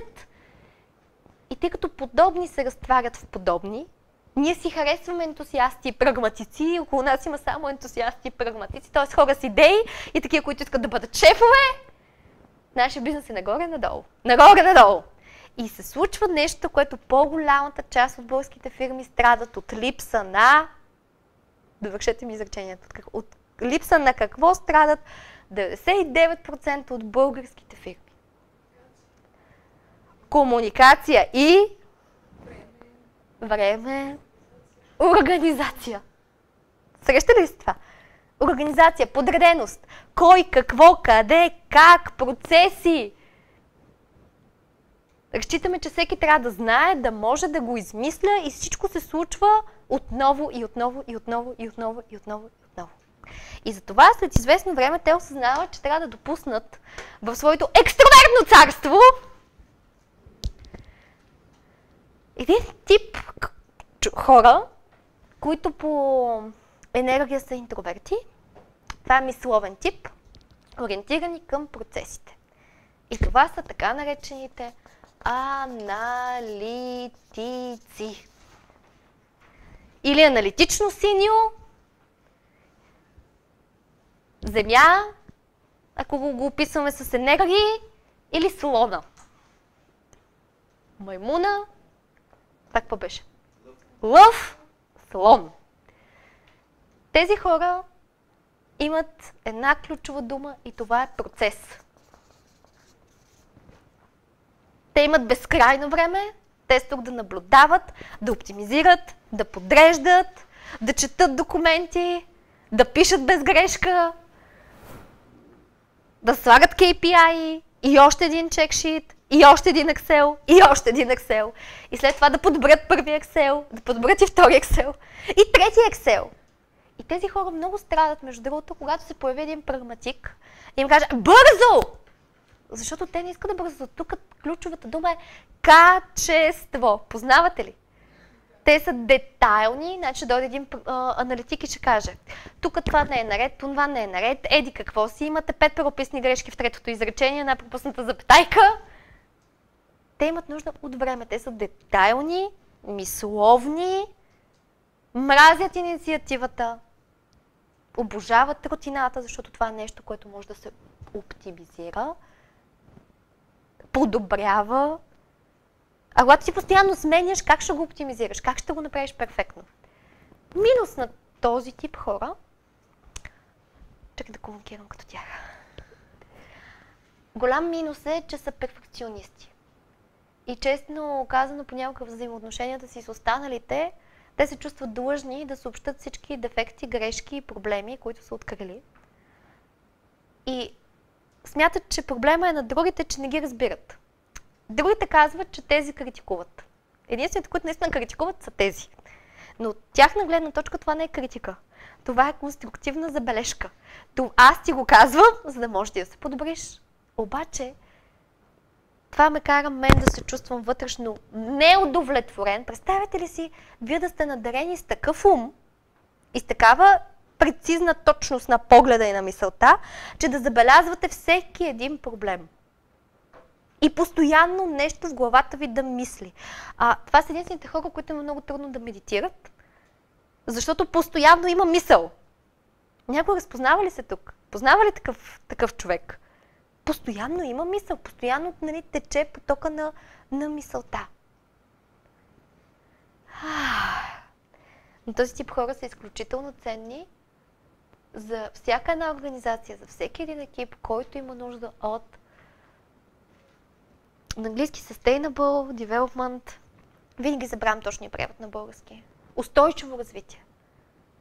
и тъй като подобни се разтварят в подобни, Ние си харесваме ентусиасти и прагматици, около нас има само ентусиасти и прагматици, т.е. хора с идеи и такива, които искат да бъдат шефове. Нашия бизнес е нагоре-надолу. Нагоре-надолу. И се случва нещо, което по-голямата част от българските фирми страдат от липса на... Довършете ми изречението. От липса на какво страдат 99% от българските фирми? Комуникация и... Време. Организация. Срещали ли си това? Организация, подреденост. Кой, какво, къде, как, процеси. Разчитаме, че всеки трябва да знае, да може да го измисля и всичко се случва отново и отново и отново и отново и отново и отново. И затова след известно време те осъзнават, че трябва да допуснат в своето екстровертно царство един тип хора, които по енергия са интроверти. Това е мисловен тип, ориентирани към процесите. И това са така наречените аналитици. Или аналитично синьо, земя, ако го описваме с енергии, или слона. Маймуна, това какво беше? Лъв, слон. Тези хора имат една ключова дума и това е процес. Те имат безкрайно време, те са тук да наблюдават, да оптимизират, да подреждат, да четат документи, да пишат без грешка, да слагат KPI и още един чекшит, и още един Excel, и още един Excel. И след това да подобрят първи Excel, да подобрят и втори Excel, и трети Excel. И тези хора много страдат, между другото, когато се появи един прагматик и им каже бързо! Защото те не искат да бързо. Тук ключовата дума е качество. Познавате ли? Те са детайлни, значи дойде един аналитик и ще каже тук това не е наред, това не е наред, еди какво си, имате 5 правописни грешки в третото изречение, една пропусната запетайка. Те имат нужда от време. Те са детайлни, мисловни, мразят инициативата, обожават рутината, защото това е нещо, което може да се оптимизира, подобрява. А когато ти постоянно сменяш, как ще го оптимизираш? Как ще го направиш перфектно? Минус на този тип хора, чакай да комуникирам като тях. Голям минус е, че са перфекционисти. И честно казано, понякога в взаимоотношенията си с останалите, те се чувстват длъжни да съобщат всички дефекти, грешки и проблеми, които са открили. И смятат, че проблема е на другите, че не ги разбират. Другите казват, че тези критикуват. Единствените, които наистина критикуват, са тези. Но от тяхна гледна точка това не е критика. Това е конструктивна забележка. Аз ти го казвам, за да можеш да се подобриш. Обаче, това ме кара мен да се чувствам вътрешно неудовлетворен. Представете ли си, вие да сте надарени с такъв ум и с такава прецизна точност на погледа и на мисълта, че да забелязвате всеки един проблем. И постоянно нещо в главата ви да мисли. Това са единствените хора, които е много трудно да медитират, защото постоянно има мисъл. Някой разпознава ли се тук? Познава ли такъв човек? Постоянно има мисъл, постоянно тече потока на мисълта. Но този тип хора са изключително ценни за всяка една организация, за всеки един екип, който има нужда от на английски Sustainable Development. Винаги забравям точния превод на български. Устойчиво развитие.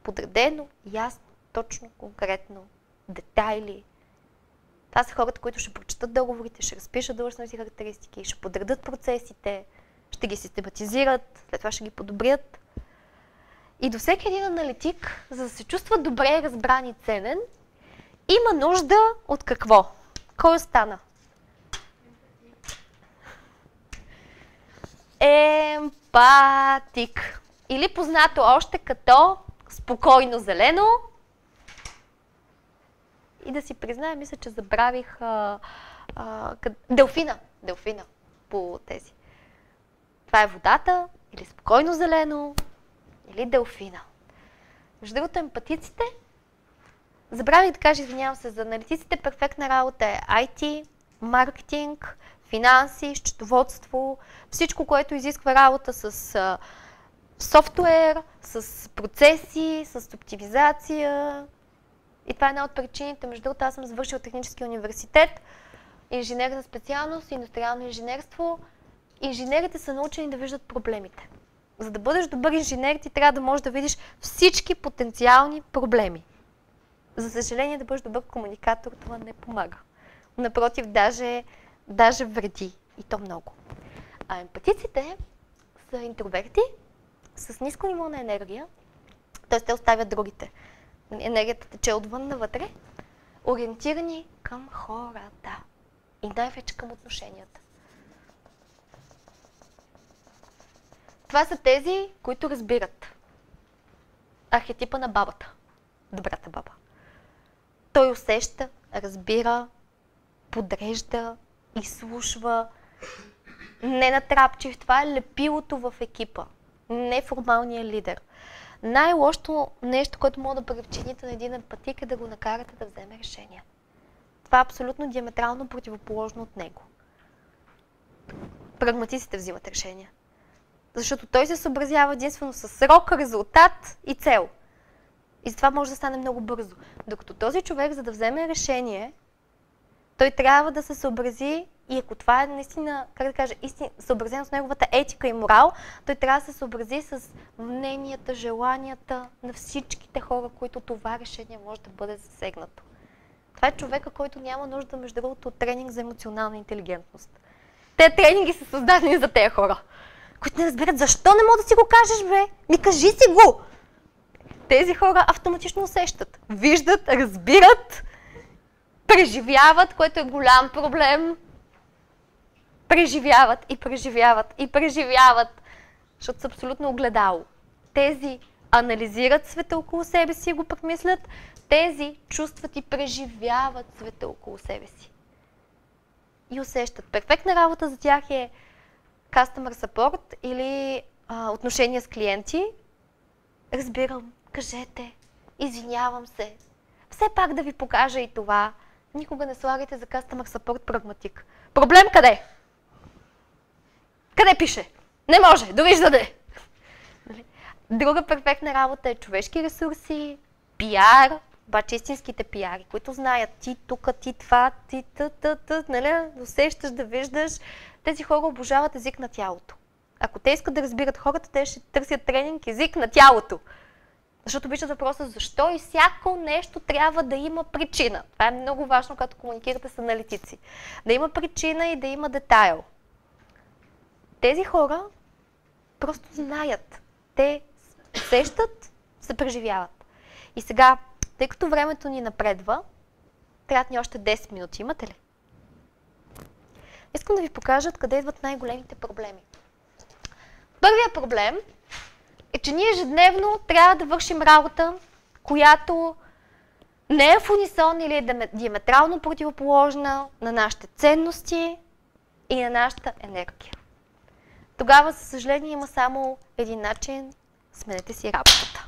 Подредено, ясно, точно, конкретно, детайли. Това са хората, които ще прочитат договорите, ще разпишат длъжностни характеристики, ще подредат процесите, ще ги систематизират, след това ще ги подобрят. И до всеки един аналитик, за да се чувства добре, разбран и ценен, има нужда от какво? Кой остана? Емпатик. Или познато още като спокойно зелено. И да си призная, мисля, че забравих делфина. Делфина по тези. Това е водата или спокойно зелено, или делфина. Между другото, емпатиците, забравих да кажа, извинявам се, за аналитиците перфектна работа е IT, маркетинг, финанси, счетоводство, всичко, което изисква работа с софтуер, с процеси, с оптимизация. И това е една от причините. Между другото, аз съм завършила технически университет, инженерна специалност, индустриално инженерство. Инженерите са научени да виждат проблемите. За да бъдеш добър инженер, ти трябва да можеш да видиш всички потенциални проблеми. За съжаление, да бъдеш добър комуникатор, това не помага. Напротив, даже вреди. И то много. А емпатиците са интроверти с ниско ниво на енергия, т.е. те оставят другите. Енергията тече отвън навътре, ориентирани към хората и най-вече към отношенията. Това са тези, които разбират архетипа на бабата, добрата баба. Той усеща, разбира, подрежда, изслушва, не натрапчив. Това е лепилото в екипа, неформалният лидер. Най-лошото нещо, което може да причините на един емпатик, е да го накарате да вземе решение. Това е абсолютно диаметрално противоположно от него. Прагматиците взимат решения. Защото той се съобразява единствено с срок, резултат и цел. И това може да стане много бързо. Докато този човек, за да вземе решение, той трябва да се съобрази, и ако това е наистина, как да кажа, съобразено с неговата етика и морал, той трябва да се съобрази с мненията, желанията на всичките хора, които това решение може да бъде засегнато. Това е човека, който няма нужда, между другото, от тренинг за емоционална интелигентност. Те тренинги са създадени за тези хора, които не разбират защо не мога да си го кажеш, бе. Ми кажи си го! Тези хора автоматично усещат, виждат, разбират, преживяват, което е голям проблем. Преживяват и преживяват и преживяват, защото са абсолютно огледало. Тези анализират света около себе си и го премислят, тези чувстват и преживяват света около себе си. И усещат. Перфектна работа за тях е customer support или отношения с клиенти. Разбирам, кажете, извинявам се. Все пак да ви покажа и това. Никога не слагайте за customer support прагматик. Проблем къде? Къде пише? Не може, довиждане! Друга перфектна работа е човешки ресурси, пиар, обаче истинските пиари, които знаят ти тук, ти това, ти нали? Усещаш да виждаш. Тези хора обожават език на тялото. Ако те искат да разбират хората, те ще търсят тренинг език на тялото. Защото обичат въпроса защо и всяко нещо трябва да има причина. Това е много важно, когато комуникирате с аналитици. Да има причина и да има детайл. Тези хора просто знаят. Те усещат, се преживяват. И сега, тъй като времето ни напредва, трябва ни още 10 минути. Имате ли? Искам да ви покажа къде идват най-големите проблеми. Първият проблем е, че ние ежедневно трябва да вършим работа, която не е в унисон или е диаметрално противоположна на нашите ценности и на нашата енергия. Тогава, за съжаление, има само един начин – сменете си работата.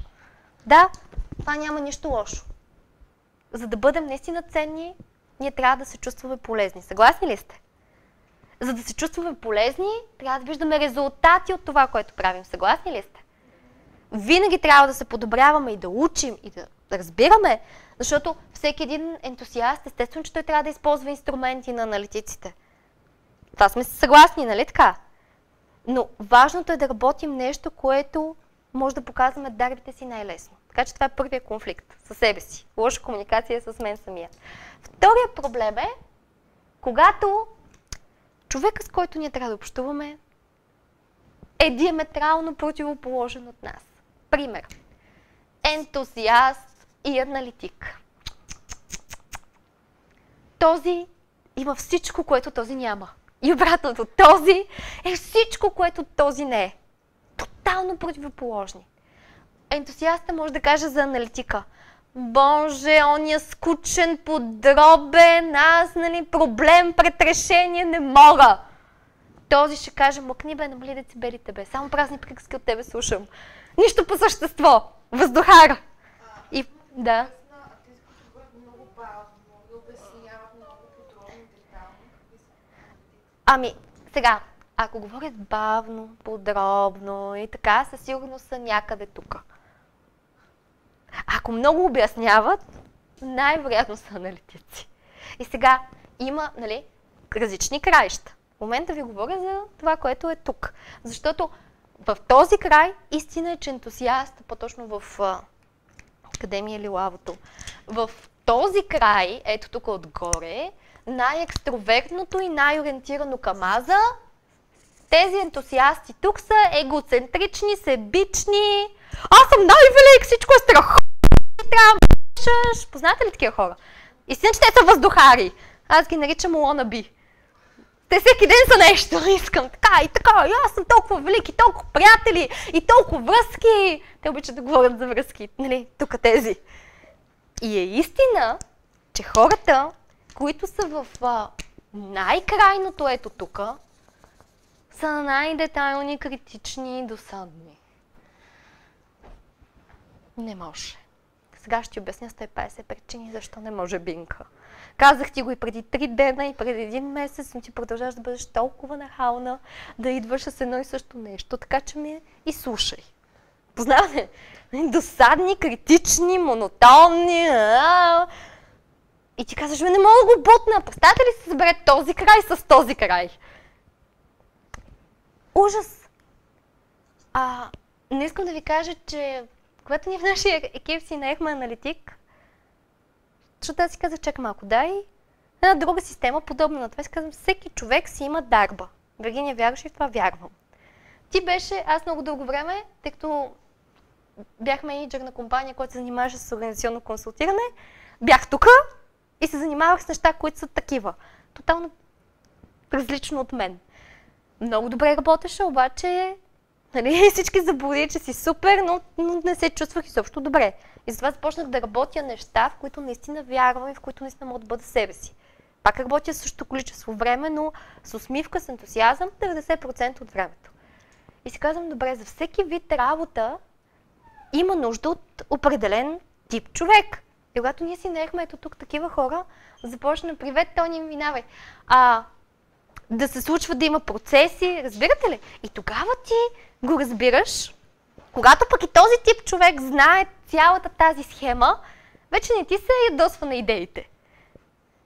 Да, това няма нищо лошо. За да бъдем наистина ценни, ние трябва да се чувстваме полезни. Съгласни ли сте? За да се чувстваме полезни, трябва да виждаме резултати от това, което правим. Съгласни ли сте? Винаги трябва да се подобряваме и да учим и да разбираме, защото всеки един ентусиаст, естествено, че той трябва да използва инструменти на аналитиците. Това сме съгласни, нали така? Но важното е да работим нещо, което може да показваме дарбите си най-лесно. Така че това е първият конфликт със себе си. Лоша комуникация с мен самия. Вторият проблем е, когато човека, с който ние трябва да общуваме, е диаметрално противоположен от нас. Пример. Ентусиаст и аналитик. Този има всичко, което този няма. И обратното, този е всичко, което този не е. Тотално противоположни. Ентусиаста може да каже за аналитика: Боже, он е скучен, подробен, аз, нали, проблем пред решение не мога. Този ще каже: мъкни бе, намали децибелите бе, само празни приказки от тебе слушам. Нищо по същество. Въздухар. И да. Ами, сега, ако говорят бавно, подробно и така, със сигурност са някъде тук. Ако много обясняват, най-вероятно са аналитици. И сега има, нали, различни краища. В момента ви говоря за това, което е тук. Защото в този край истина е, че ентусиаст, по-точно в Академия Лилавото, в този край, ето тук отгоре, най-екстровертното и най-ориентирано към аза, тези ентусиасти тук са егоцентрични, себични. Аз съм най-велик, всичко е страхотно. Трябва да пушаш. Познате ли такива хора? Истина, че те са въздухари. Аз ги наричам wannabe. Те всеки ден са нещо. Искам така и така. И аз съм толкова велик и толкова приятели и толкова връзки. Те обичат да говорят за връзки. Нали, тук тези. И е истина, че хората, които са в най-крайното ето тук, са най-детайлни, критични, досадни. Не може. Сега ще ти обясня 150 причини, защо не може Бинка. Казах ти го и преди 3 дена, и преди 1 месец, но ти продължаваш да бъдеш толкова нахална, да идваш с едно и също нещо, така че ми изслушай. Познавате? Досадни, критични, монотонни. И ти казваш, не мога да го бутна. Представете ли се събере този край с този край? Ужас! Не искам да ви кажа, че когато ние в нашия екип си наехме аналитик, защото аз си казах, чакай малко, дай една друга система, подобна на това. Си казвам, всеки човек си има дарба. Виргиния вярваше и в това вярвам. Ти беше, аз много дълго време, тъй като бях мениджър на компания, която се занимаваше с организационно консултиране, бях тук и се занимавах с неща, които са такива. Тотално различно от мен. Много добре работеше, обаче нали, всички заболи, че си супер, но не се чувствах изобщо добре. И затова започнах да работя неща, в които наистина вярвам и в които наистина мога да бъда себе си. Пак работя същото количество време, но с усмивка, с ентусиазъм 90% от времето. И си казвам, добре, за всеки вид работа има нужда от определен тип човек. И когато ние си наехме ето тук такива хора, започна, привет, Тони, минавай. Да се случва да има процеси, разбирате ли? И тогава ти го разбираш, когато пък и този тип човек знае цялата тази схема, вече не ти се ядосва на идеите.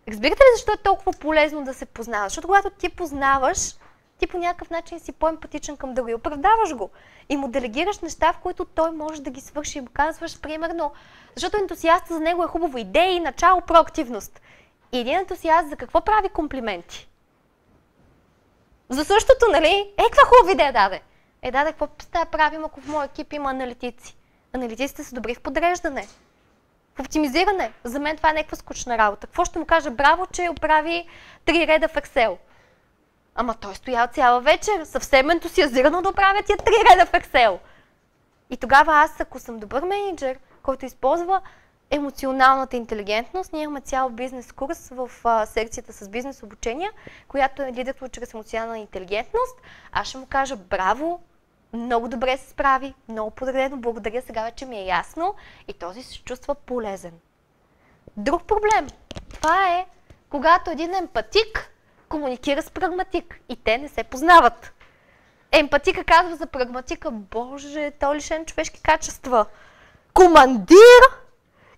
Разбирате ли защо е толкова полезно да се познаваш? Защото когато ти познаваш, ти по някакъв начин си по-емпатичен към други, оправдаваш го и му делегираш неща, в които той може да ги свърши и му казваш, примерно, защото ентусиаста за него е хубаво идеи, начало, проактивност. И един ентусиаст за какво прави комплименти? За същото, нали? Каква хубава идея даде? Даде, какво правим, ако в моя екип има аналитици? Аналитиците са добри в подреждане, в оптимизиране. За мен това е някаква скучна работа. Какво ще му кажа? Браво, че оправи 3 реда в Excel. Ама той стоял цяла вечер, съвсем ентусиазирано да оправя тия 3 реда в Excel. И тогава аз, ако съм добър менеджер, който използва емоционалната интелигентност, ние имаме цял бизнес курс в секцията с бизнес обучения, която е лидерство чрез емоционална интелигентност. Аз ще му кажа браво, много добре се справи, много подредено, благодаря, сега вече ми е ясно и този се чувства полезен. Друг проблем, това е когато един емпатик комуникира с прагматик и те не се познават. Емпатика казва за прагматика, боже, той е лишен човешки качества. Командир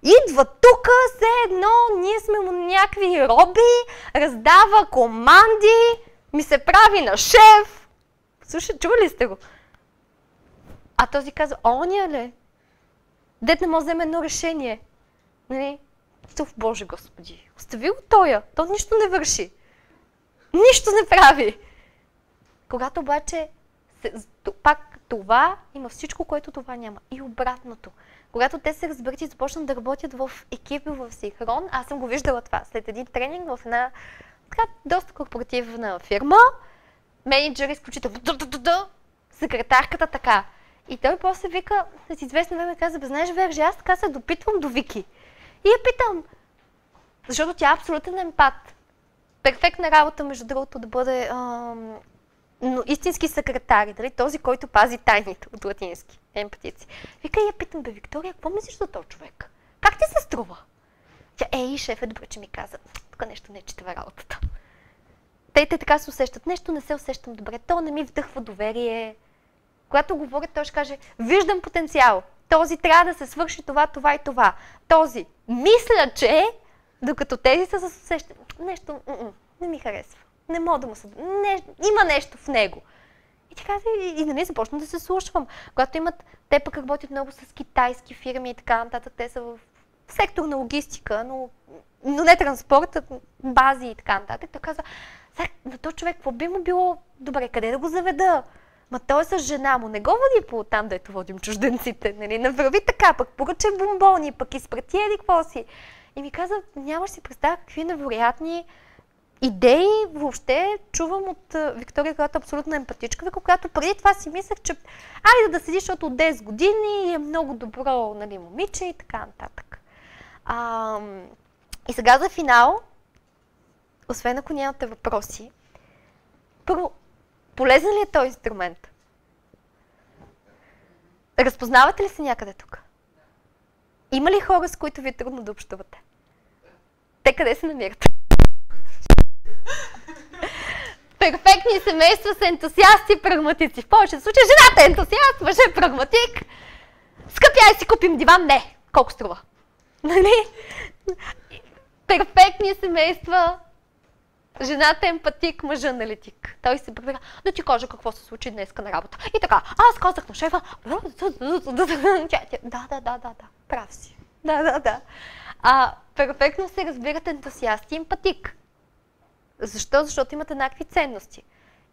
идва тук, все едно, ние сме му някакви роби, раздава команди, ми се прави на шеф. Слушай, чували сте го? А този казва, оня ли? Дет не може да вземе едно решение. Нали? Боже Господи, остави го тоя, то нищо не върши. Нищо не прави. Когато обаче, пак това има всичко, което това няма. И обратното. Когато те се разберат и започнат да работят в екипи, в синхрон, аз съм го виждала това. След един тренинг в една така доста корпоративна фирма, менеджер изключително секретарката така. И той после вика, след известно време каза, бе, знаеш, Вержи, аз така се допитвам до Вики. И я питам, защото тя е абсолютен емпат. Перфектна работа, между другото, да бъде но истински секретар, дали, този, който пази тайните от латински, емпатици. Вика, я питам, бе, Виктория, какво мислиш за този човек? Как ти се струва? Тя, шеф е добре, че ми каза, тук нещо не е читава работата. Те така се усещат. Нещо не се усещам добре, то не ми вдъхва доверие. Когато говорят, той ще каже, виждам потенциал, този трябва да се свърши това, това и това. Този, мисля, че, докато тези са се усещат, нещо не ми харесва. Не мога да му се... има нещо в него. И ти казва, и нали започна да се слушвам. Когато имат, те пък работят много с китайски фирми и така нататък, те са в сектор на логистика, но не транспорта, бази и така нататък. Той казва, на този човек, какво би му било добре, къде да го заведа? Ма той е с жена му, не го води по там, дето водим чужденците, нали? Навърви така, пък поръча бомбони, пък изпрати еди какво си. И ми каза, нямаш си представа какви невероятни идеи въобще чувам от Виктория, която е абсолютно емпатичка, когато преди това си мислех, че айде да седиш от 10 години и е много добро, нали, момиче и така нататък. И сега за финал, освен ако нямате въпроси, първо, полезен ли е този инструмент? Разпознавате ли се някъде тук? Има ли хора, с които ви е трудно да общувате? Те къде се намират? Перфектни семейства са ентусиасти и прагматици. В повечето случаи жената е ентусиаст, мъжът е прагматик. Скъпи, ай си купим диван? Не. Колко струва? Нали? Перфектни семейства. Жената е емпатик, мъжът аналитик. Той се прибира, да ти кажа какво се случи днеска на работа. И така, аз казах на шефа, да, прав си. Да. Перфектно се разбират ентусиаст и емпатик. Защо? Защото имат еднакви ценности.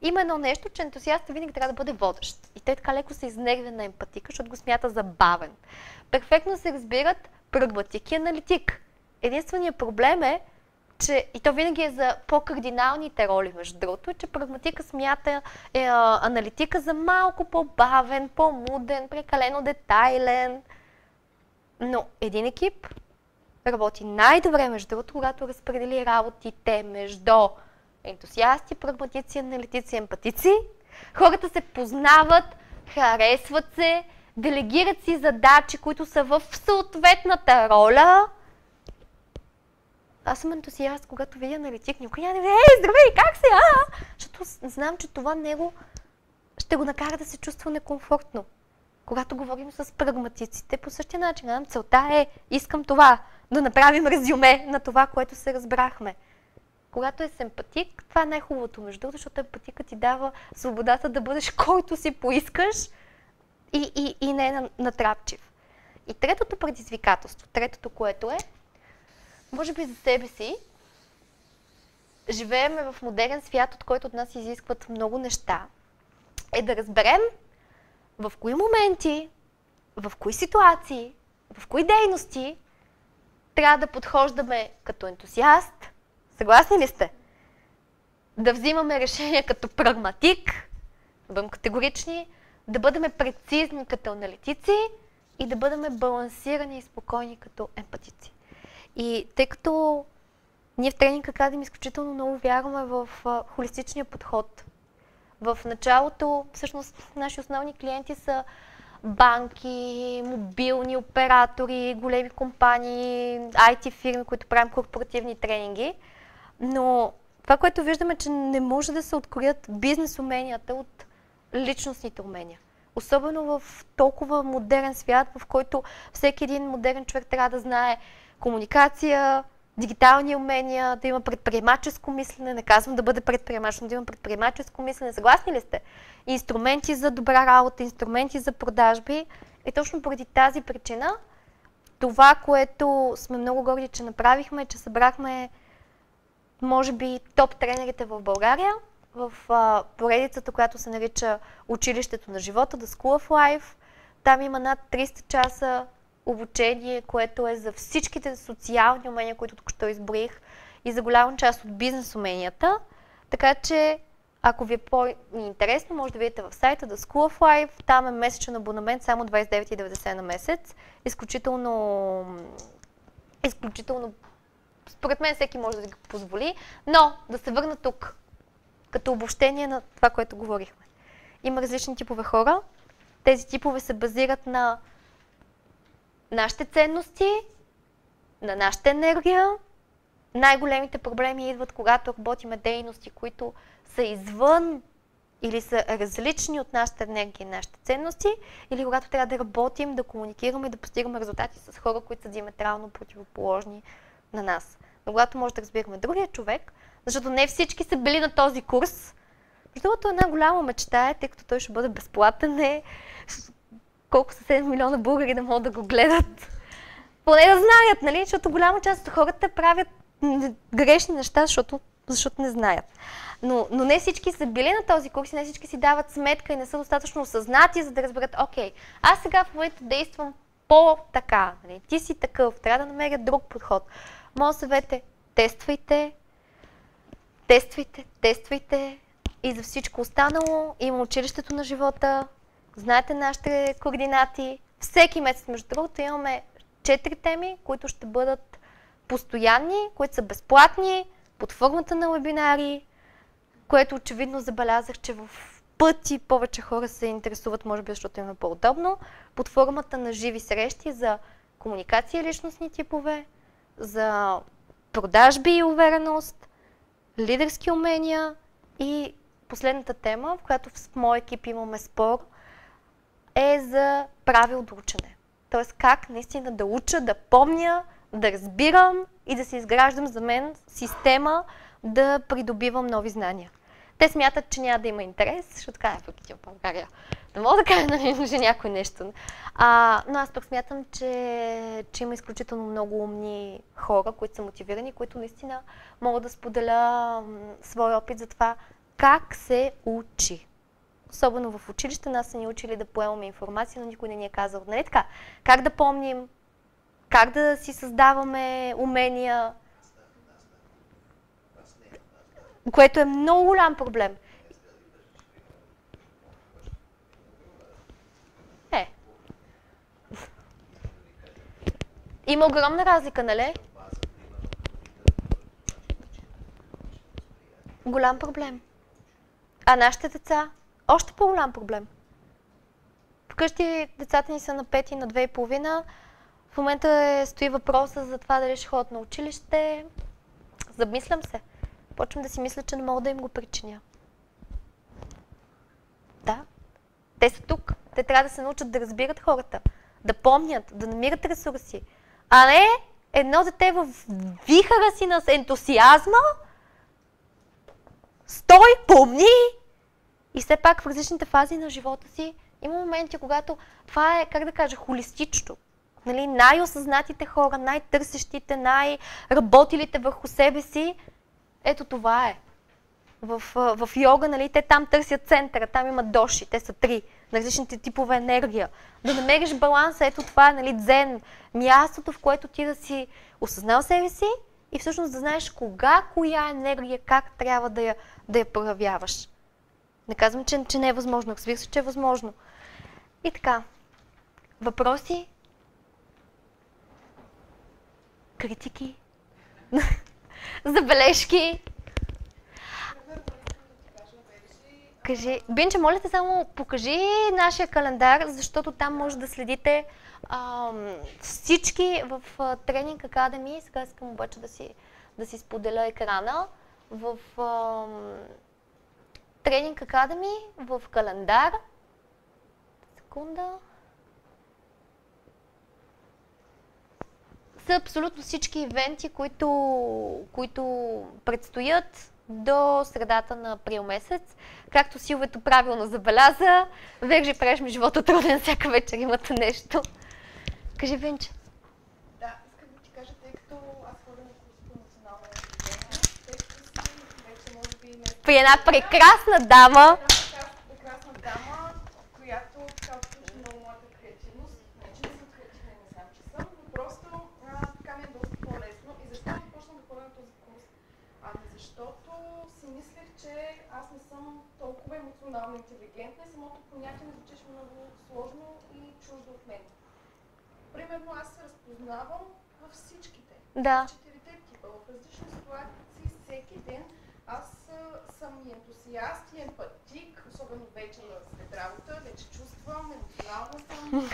Има едно нещо, че ентусиастът винаги трябва да бъде водещ. И той така леко се изнервя на емпатика, защото го смята за бавен. Перфектно се разбират прагматик и аналитик. Единственият проблем е, че, и то винаги е за по-кардиналните роли, между другото, че прагматика смята аналитика за малко по-бавен, по-муден, прекалено детайлен. Но един екип работи най-добре, между другото, когато разпредели работите между ентусиасти, прагматици, аналитици, емпатици. Хората се познават, харесват се, делегират си задачи, които са в съответната роля. Аз съм ентусиаст, когато видя аналитик, никой няма да видя, здравей, как си, Защото знам, че това него ще го накара да се чувства некомфортно. Когато говорим с прагматиците, по същия начин, целта е, искам това, да направим резюме на това, което се разбрахме. Когато е с емпатик, това е най-хубавото между другото, защото емпатикът ти дава свободата да бъдеш който си поискаш и не е натрапчив. И третото предизвикателство, третото, което е, може би за себе си, живееме в модерен свят, от който от нас изискват много неща, е да разберем в кои моменти, в кои ситуации, в кои дейности трябва да подхождаме като ентусиаст. Съгласни ли сте? Да взимаме решения като прагматик, да бъдем категорични, да бъдем прецизни като аналитици и да бъдем балансирани и спокойни като емпатици. И тъй като ние в Training Academy изключително много вярваме в холистичния подход. В началото, всъщност, наши основни клиенти са банки, мобилни оператори, големи компании, IT фирми, които правим корпоративни тренинги. Но това, което виждаме, че не може да се откроят бизнес уменията от личностните умения. Особено в толкова модерен свят, в който всеки един модерен човек трябва да знае комуникация, дигитални умения, да има предприемаческо мислене, не казвам да бъде предприемач, но да има предприемаческо мислене. Съгласни ли сте? Инструменти за добра работа, инструменти за продажби. И точно поради тази причина, това, което сме много горди, че направихме, че събрахме, може би, топ тренерите в България, в поредицата, която се нарича Училището на живота, The School of Life. Там има над 300 часа обучение, което е за всичките социални умения, които току-що изброих, и за голяма част от бизнес уменията. Така че, ако ви е по-интересно, може да видите в сайта The School of Life. Там е месечен абонамент, само 29,90 на месец. Изключително, според мен всеки може да си го позволи. Но, да се върна тук. като обобщение на това, което говорихме. Има различни типове хора. Тези типове се базират на нашите ценности, на нашата енергия. Най-големите проблеми идват, когато работиме дейности, които са извън или са различни от нашата енергия и нашите ценности, или когато трябва да работим, да комуникираме и да постигаме резултати с хора, които са диаметрално противоположни на нас. Но когато може да разбираме другия човек, защото не всички са били на този курс, между другото една голяма мечта е, тъй като той ще бъде безплатен, колко са 7 милиона българи да могат да го гледат. Поне да знаят, нали? Защото голяма част от хората правят грешни неща, защото не знаят. Но не всички са били на този курс и не всички си дават сметка и не са достатъчно осъзнати, за да разберат, окей, аз сега в момента действам по-така. Нали? Ти си такъв, трябва да намеря друг подход. Моят съвет е тествайте и за всичко останало има училището на живота, знаете нашите координати. Всеки месец, между другото, имаме 4 теми, които ще бъдат постоянни, които са безплатни, под формата на вебинари, което очевидно забелязах, че в пъти повече хора се интересуват, може би защото им е по-удобно, под формата на живи срещи за комуникация и личностни типове, за продажби и увереност, лидерски умения и последната тема, в която в моя екип имаме спор, е за правилно учене. Тоест как наистина да уча, да помня, да разбирам и да се изграждам за мен система да придобивам нови знания. Те смятат, че няма да има интерес, защото така е пък в България. Не мога да кажа, нали, може някой нещо. Но аз пък смятам, че има изключително много умни хора, които са мотивирани, които наистина могат да споделя своя опит за това как се учи. Особено в училище нас са ни учили да поемаме информация, но никой не ни е казал, нали така, как да помним, как да си създаваме умения, което е много голям проблем. Има огромна разлика, нали? Голям проблем. А нашите деца? Още по-голям проблем. Вкъщи децата ни са на 5 и на 2,5. В момента стои въпроса за това дали ще ходят на училище. Замислям се. Почвам да си мисля, че не мога да им го причиня. Да. Те са тук. Те трябва да се научат да разбират хората, да помнят, да намират ресурси. А не едно дете в вихара си на ентусиазма, стой, помни! И все пак в различните фази на живота си има моменти, когато това е, как да кажа, холистично. Нали, най-осъзнатите хора, най-търсещите, най-работилите върху себе си, ето това е. В йога, нали, те там търсят центъра, там имат доши, те са 3, на различните типове енергия. Да намериш баланса, ето това е, нали, дзен, мястото, в което ти да си осъзнал себе си и всъщност да знаеш кога, коя енергия, как трябва да я проявяваш. Не казвам, че не е възможно, разбира се, че е възможно. И така, въпроси, критики, забележки. Кажи, Бинче, моля те само покажи нашия календар, защото там може да следите всички в Тренинг Академи. Сега искам обаче да си споделя екрана. В Тренинг Академи, в календар. Секунда. Са абсолютно всички ивенти, които предстоят до средата на април месец. Както Силвето правилно забеляза, Вержи, правиш ми живота труден, всяка вечер имате нещо. Кажи, Венче. Да, искам да ти кажа, тъй като аз ходя на курс по национално обучение, тъй като си вече може би не... При една прекрасна дама. Прекрасна дама, която така отключи много моята креативност. Не, че не съм креативна, не знам, че съм, но просто така ми е доста по-лесно. И защо започнах да ходя на този курс? Защото си мислех, че аз не съм толкова емоционално интелигентна и самото понятие ми звучеше много сложно и чуждо от мен. Примерно аз се разпознавам във всичките. Да. 4 типа, в различни ситуации, всеки ден Аз съм и ентусиаст и емпатик, особено вече след работа, вече чувствам, емоционална съм.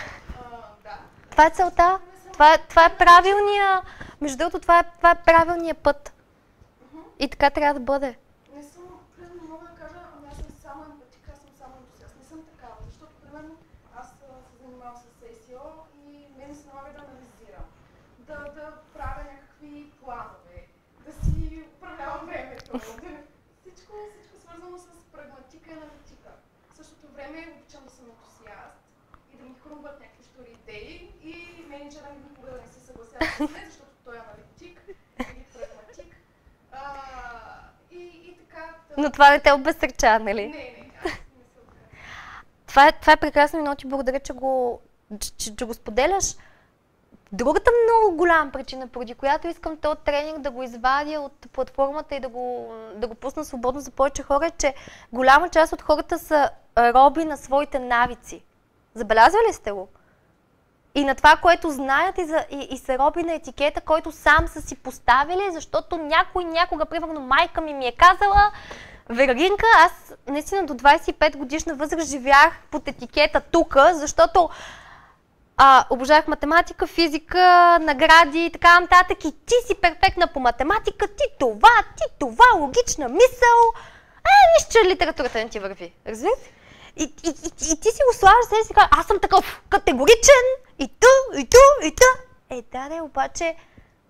Да. Това е целта. Това е правилния, между другото, това е правилният път. И така трябва да бъде. Не съм, примерно, мога да кажа, аз съм само емпатик, аз съм само ентусиаст. Не съм такава, защото, примерно, аз се занимавам с SEO и мен се налага да анализирам, да правя някакви планове, да си управлявам времето, всичко свързано с прагматика и аналитика. В същото време обичам да съм ентусиаст и да ми хрумват някакви штори идеи и менеджера ми никога да не се съгласява с мен, защото той е аналитик или прагматик. И така... Но това не те обезсърча, нали? Не, аз не съм така. Това е прекрасно и много ти благодаря, че го споделяш. Другата много голяма причина, поради която искам този тренинг да го извадя от платформата и да го пусна свободно за повече хора, е, че голяма част от хората са роби на своите навици. Забелязвали сте го? И на това, което знаят и са роби на етикета, който сам са си поставили, защото някой някога, примерно майка ми е казала: Вергинка, аз наистина до 25 годишна възраст живях под етикета тука, защото обожавах математика, физика, награди и така нататък. И ти си перфектна по математика, ти това, логична мисъл. Нищо, че литературата не ти върви. Разбирате? И ти си го слагаш и си казва: аз съм такъв категоричен, и ту. Обаче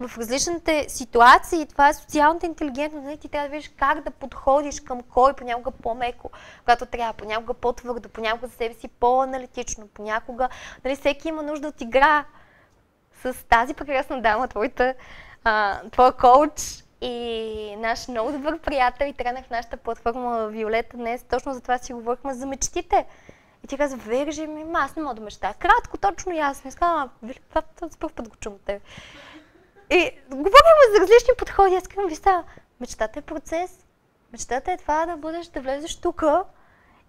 в различните ситуации, това е социалната интелигентност, ти трябва да видиш как да подходиш към кой, понякога по-меко, когато трябва, понякога по-твърдо, понякога за себе си по-аналитично, понякога, нали, всеки има нужда от игра с тази прекрасна дама, твоя коуч и наш много добър приятел и тренер в нашата платформа Виолета днес. Точно за това си говорихме за мечтите. И ти каза: Вержи ми, аз не мога да мечтая. Кратко, точно и аз. Не искам, това за първ път го чум от теб. И говорихме за различни подходи. Аз казвам: вижте, мечтата е процес. Мечтата е това да влезеш тука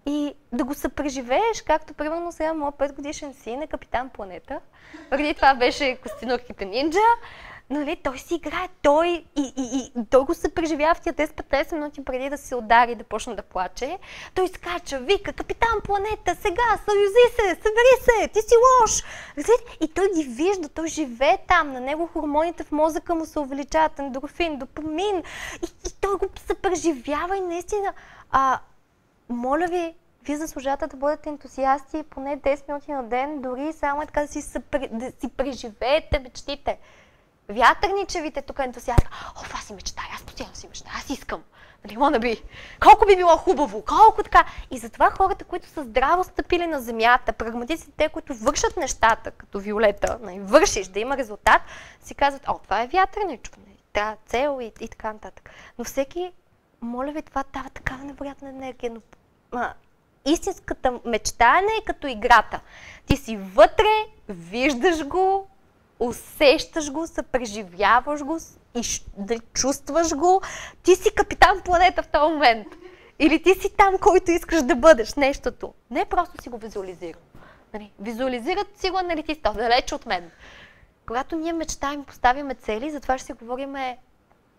и да го съпреживееш, както примерно сега моят 5-годишен син е Капитан Планета. Преди това беше Костенурките нинджа. Нали, той си играе, той го съпреживява в тия 10-15 минути преди да се удари и да почне да плаче. Той скача, вика: Капитан Планета, сега, съюзи се, събери се, ти си лош. И той ги вижда, той живее там, на него хормоните в мозъка му се увеличават, ендорфин, допамин. И той го съпреживява и наистина, моля ви, вие заслужавате да бъдете ентусиасти поне 10 минути на ден, дори само така да си преживеете мечтите. Вятърничевите тук ентусиазма: аз си мечтая, аз постоянно си мечтая, аз искам. Нали, wanna be. Колко би било хубаво, колко така. И затова хората, които са здраво стъпили на земята, прагматиците, те, които вършат нещата, като Виолета, нали, вършиш да има резултат, си казват: това е вятърничо, трябва цел и така нататък. Но всеки, моля ви, това дава такава невероятна енергия. Но истинската мечтане е като играта. Ти си вътре, виждаш го, усещаш го, съпреживяваш го и да чувстваш го. Ти си Капитан Планета в този момент. Или ти си там, който искаш да бъдеш, нещото. Не просто си го визуализирам. Нали? Визуализират си го аналитиста, далече от мен. Когато ние мечтаем, поставяме цели, затова ще си говорим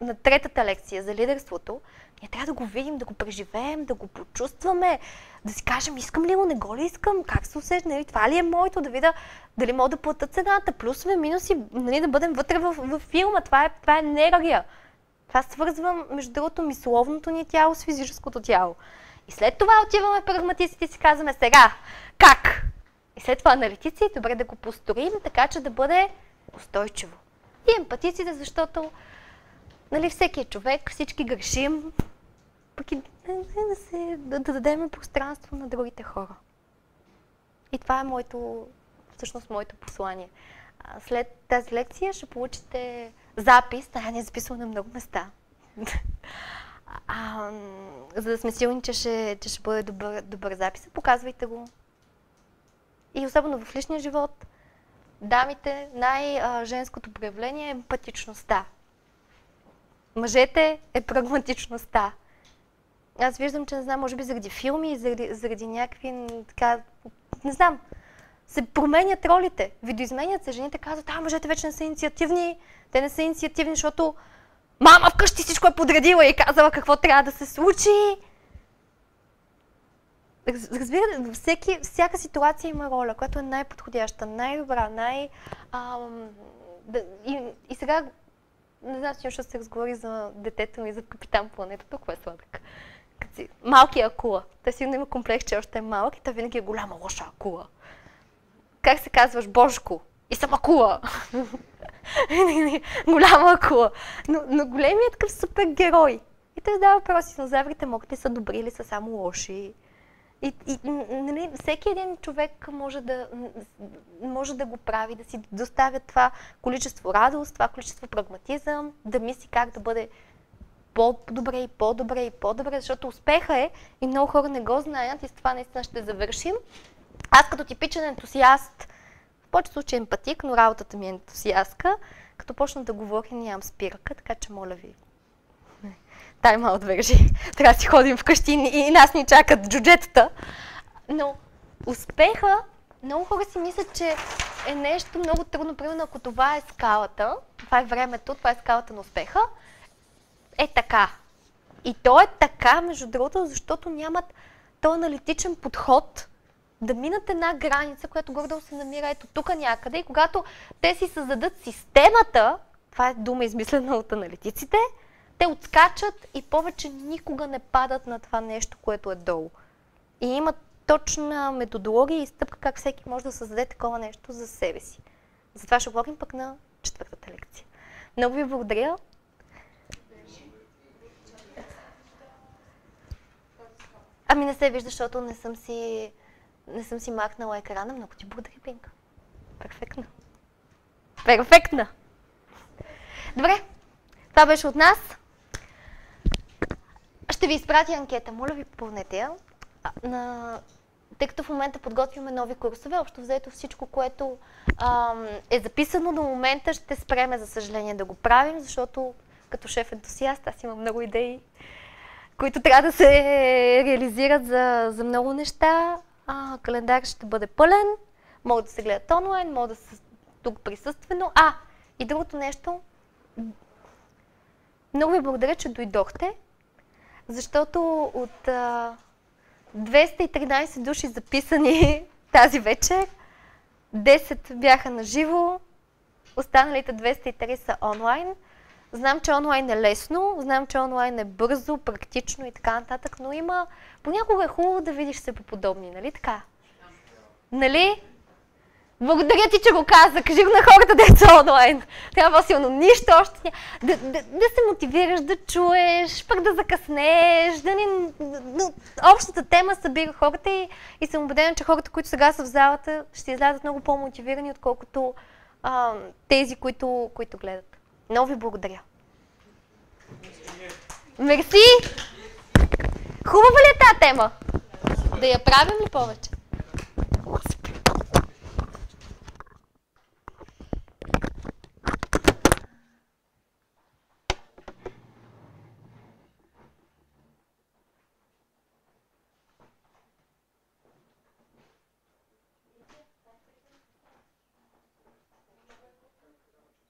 на третата лекция за лидерството, ние трябва да го видим, да го преживеем, да го почувстваме, да си кажем: искам ли го, не го ли искам, как се усеща, нали? Това ли е моето, да видя дали мога да платя цената, плюсове, минуси, нали, да бъдем вътре в филма. Това е енергия. Това свързва, между другото, мисловното ни тяло с физическото тяло. И след това отиваме в прагматиците и си казваме: сега, как? И след това аналитици, добре да го построим, така че да бъде устойчиво. И емпатиците, защото, нали, всеки е човек, всички грешим, пък и да дадем пространство на другите хора. И това е всъщност моето послание. След тази лекция ще получите запис, ние записваме на много места. За да сме силни, че ще бъде добър запис, показвайте го. И особено в личния живот, дамите, най-женското проявление е емпатичността. Мъжете е прагматичността. Аз виждам, че не знам, може би заради филми, заради някакви, така, не знам, се променят ролите, видоизменят се, жените казват: мъжете вече не са инициативни, те не са инициативни, защото Мама вкъщи всичко е подредила и казала какво трябва да се случи. Разбирате, всяка ситуация има роля, която е най-подходяща, най-добра, и сега, не знам, че ще се разговори за детето ми, за Капитан Планета, толкова е сладък. Малкият акула. Той сигурно има комплекс, че още е малък и той винаги е голяма лоша акула. Как се казваш? Божко. И съм акула. Голяма акула. Но големият е такъв супер герой. И той задава въпроси. Динозаврите могат ли са добри или са само лоши? Нали, всеки един човек може да го прави, да си доставя това количество радост, това количество прагматизъм, да мисли как да бъде по-добре и по-добре и по-добре, защото успеха е и много хора не го знаят и с това наистина ще завършим. Аз като типичен ентусиаст, в повечето случаи емпатик, но работата ми е ентусиастка, като почна да говоря, нямам спирка, така че моля ви. Тайм-аут вържи. Трябва да си ходим вкъщи и нас ни чакат джуджетата. Но успеха, много хора си мислят, че е нещо много трудно. Примерно, ако това е скалата, това е времето, това е скалата на успеха, е така. И то е така, между другото, защото нямат този аналитичен подход да минат една граница, която горе-долу се намира ето тук някъде. И когато те си създадат системата, това е дума измислена от аналитиците, те отскачат и повече никога не падат на това нещо, което е долу. И имат точна методология и стъпка как всеки може да създаде такова нещо за себе си. Затова ще говорим пък на четвъртата лекция. Много ви благодаря. Ами не се вижда, защото не съм си махнала екрана. Много ти благодаря, Пинка. Перфектна. Перфектна! Добре, това беше от нас. Ще ви изпратя анкета. Моля ви, попълнете я. Тъй като в момента подготвяме нови курсове, общо взето всичко, което е записано до момента, ще спреме, за съжаление, да го правим, защото като шеф-ентусиаст аз имам много идеи, които трябва да се реализират за много неща. Календар ще бъде пълен, могат да се гледат онлайн, могат да са тук присъствено. И другото нещо, много ви благодаря, че дойдохте, защото от 213 души записани тази вечер, 10 бяха на живо, останалите 203 са онлайн. Знам, че онлайн е лесно, знам, че онлайн е бързо, практично и така нататък, но понякога е хубаво да видиш се по-подобни, нали така? Нали? Благодаря ти, че го каза. Кажи го на хората, деца онлайн. Трябва силно нищо още. Да се мотивираш, да чуеш, пък да закъснеш. Общата тема събира хората и съм убедена, че хората, които сега са в залата, ще излязат много по-мотивирани, отколкото тези, които гледат. Много ви благодаря. Мерси! Хубава ли е тази тема? Да я правим ли повече?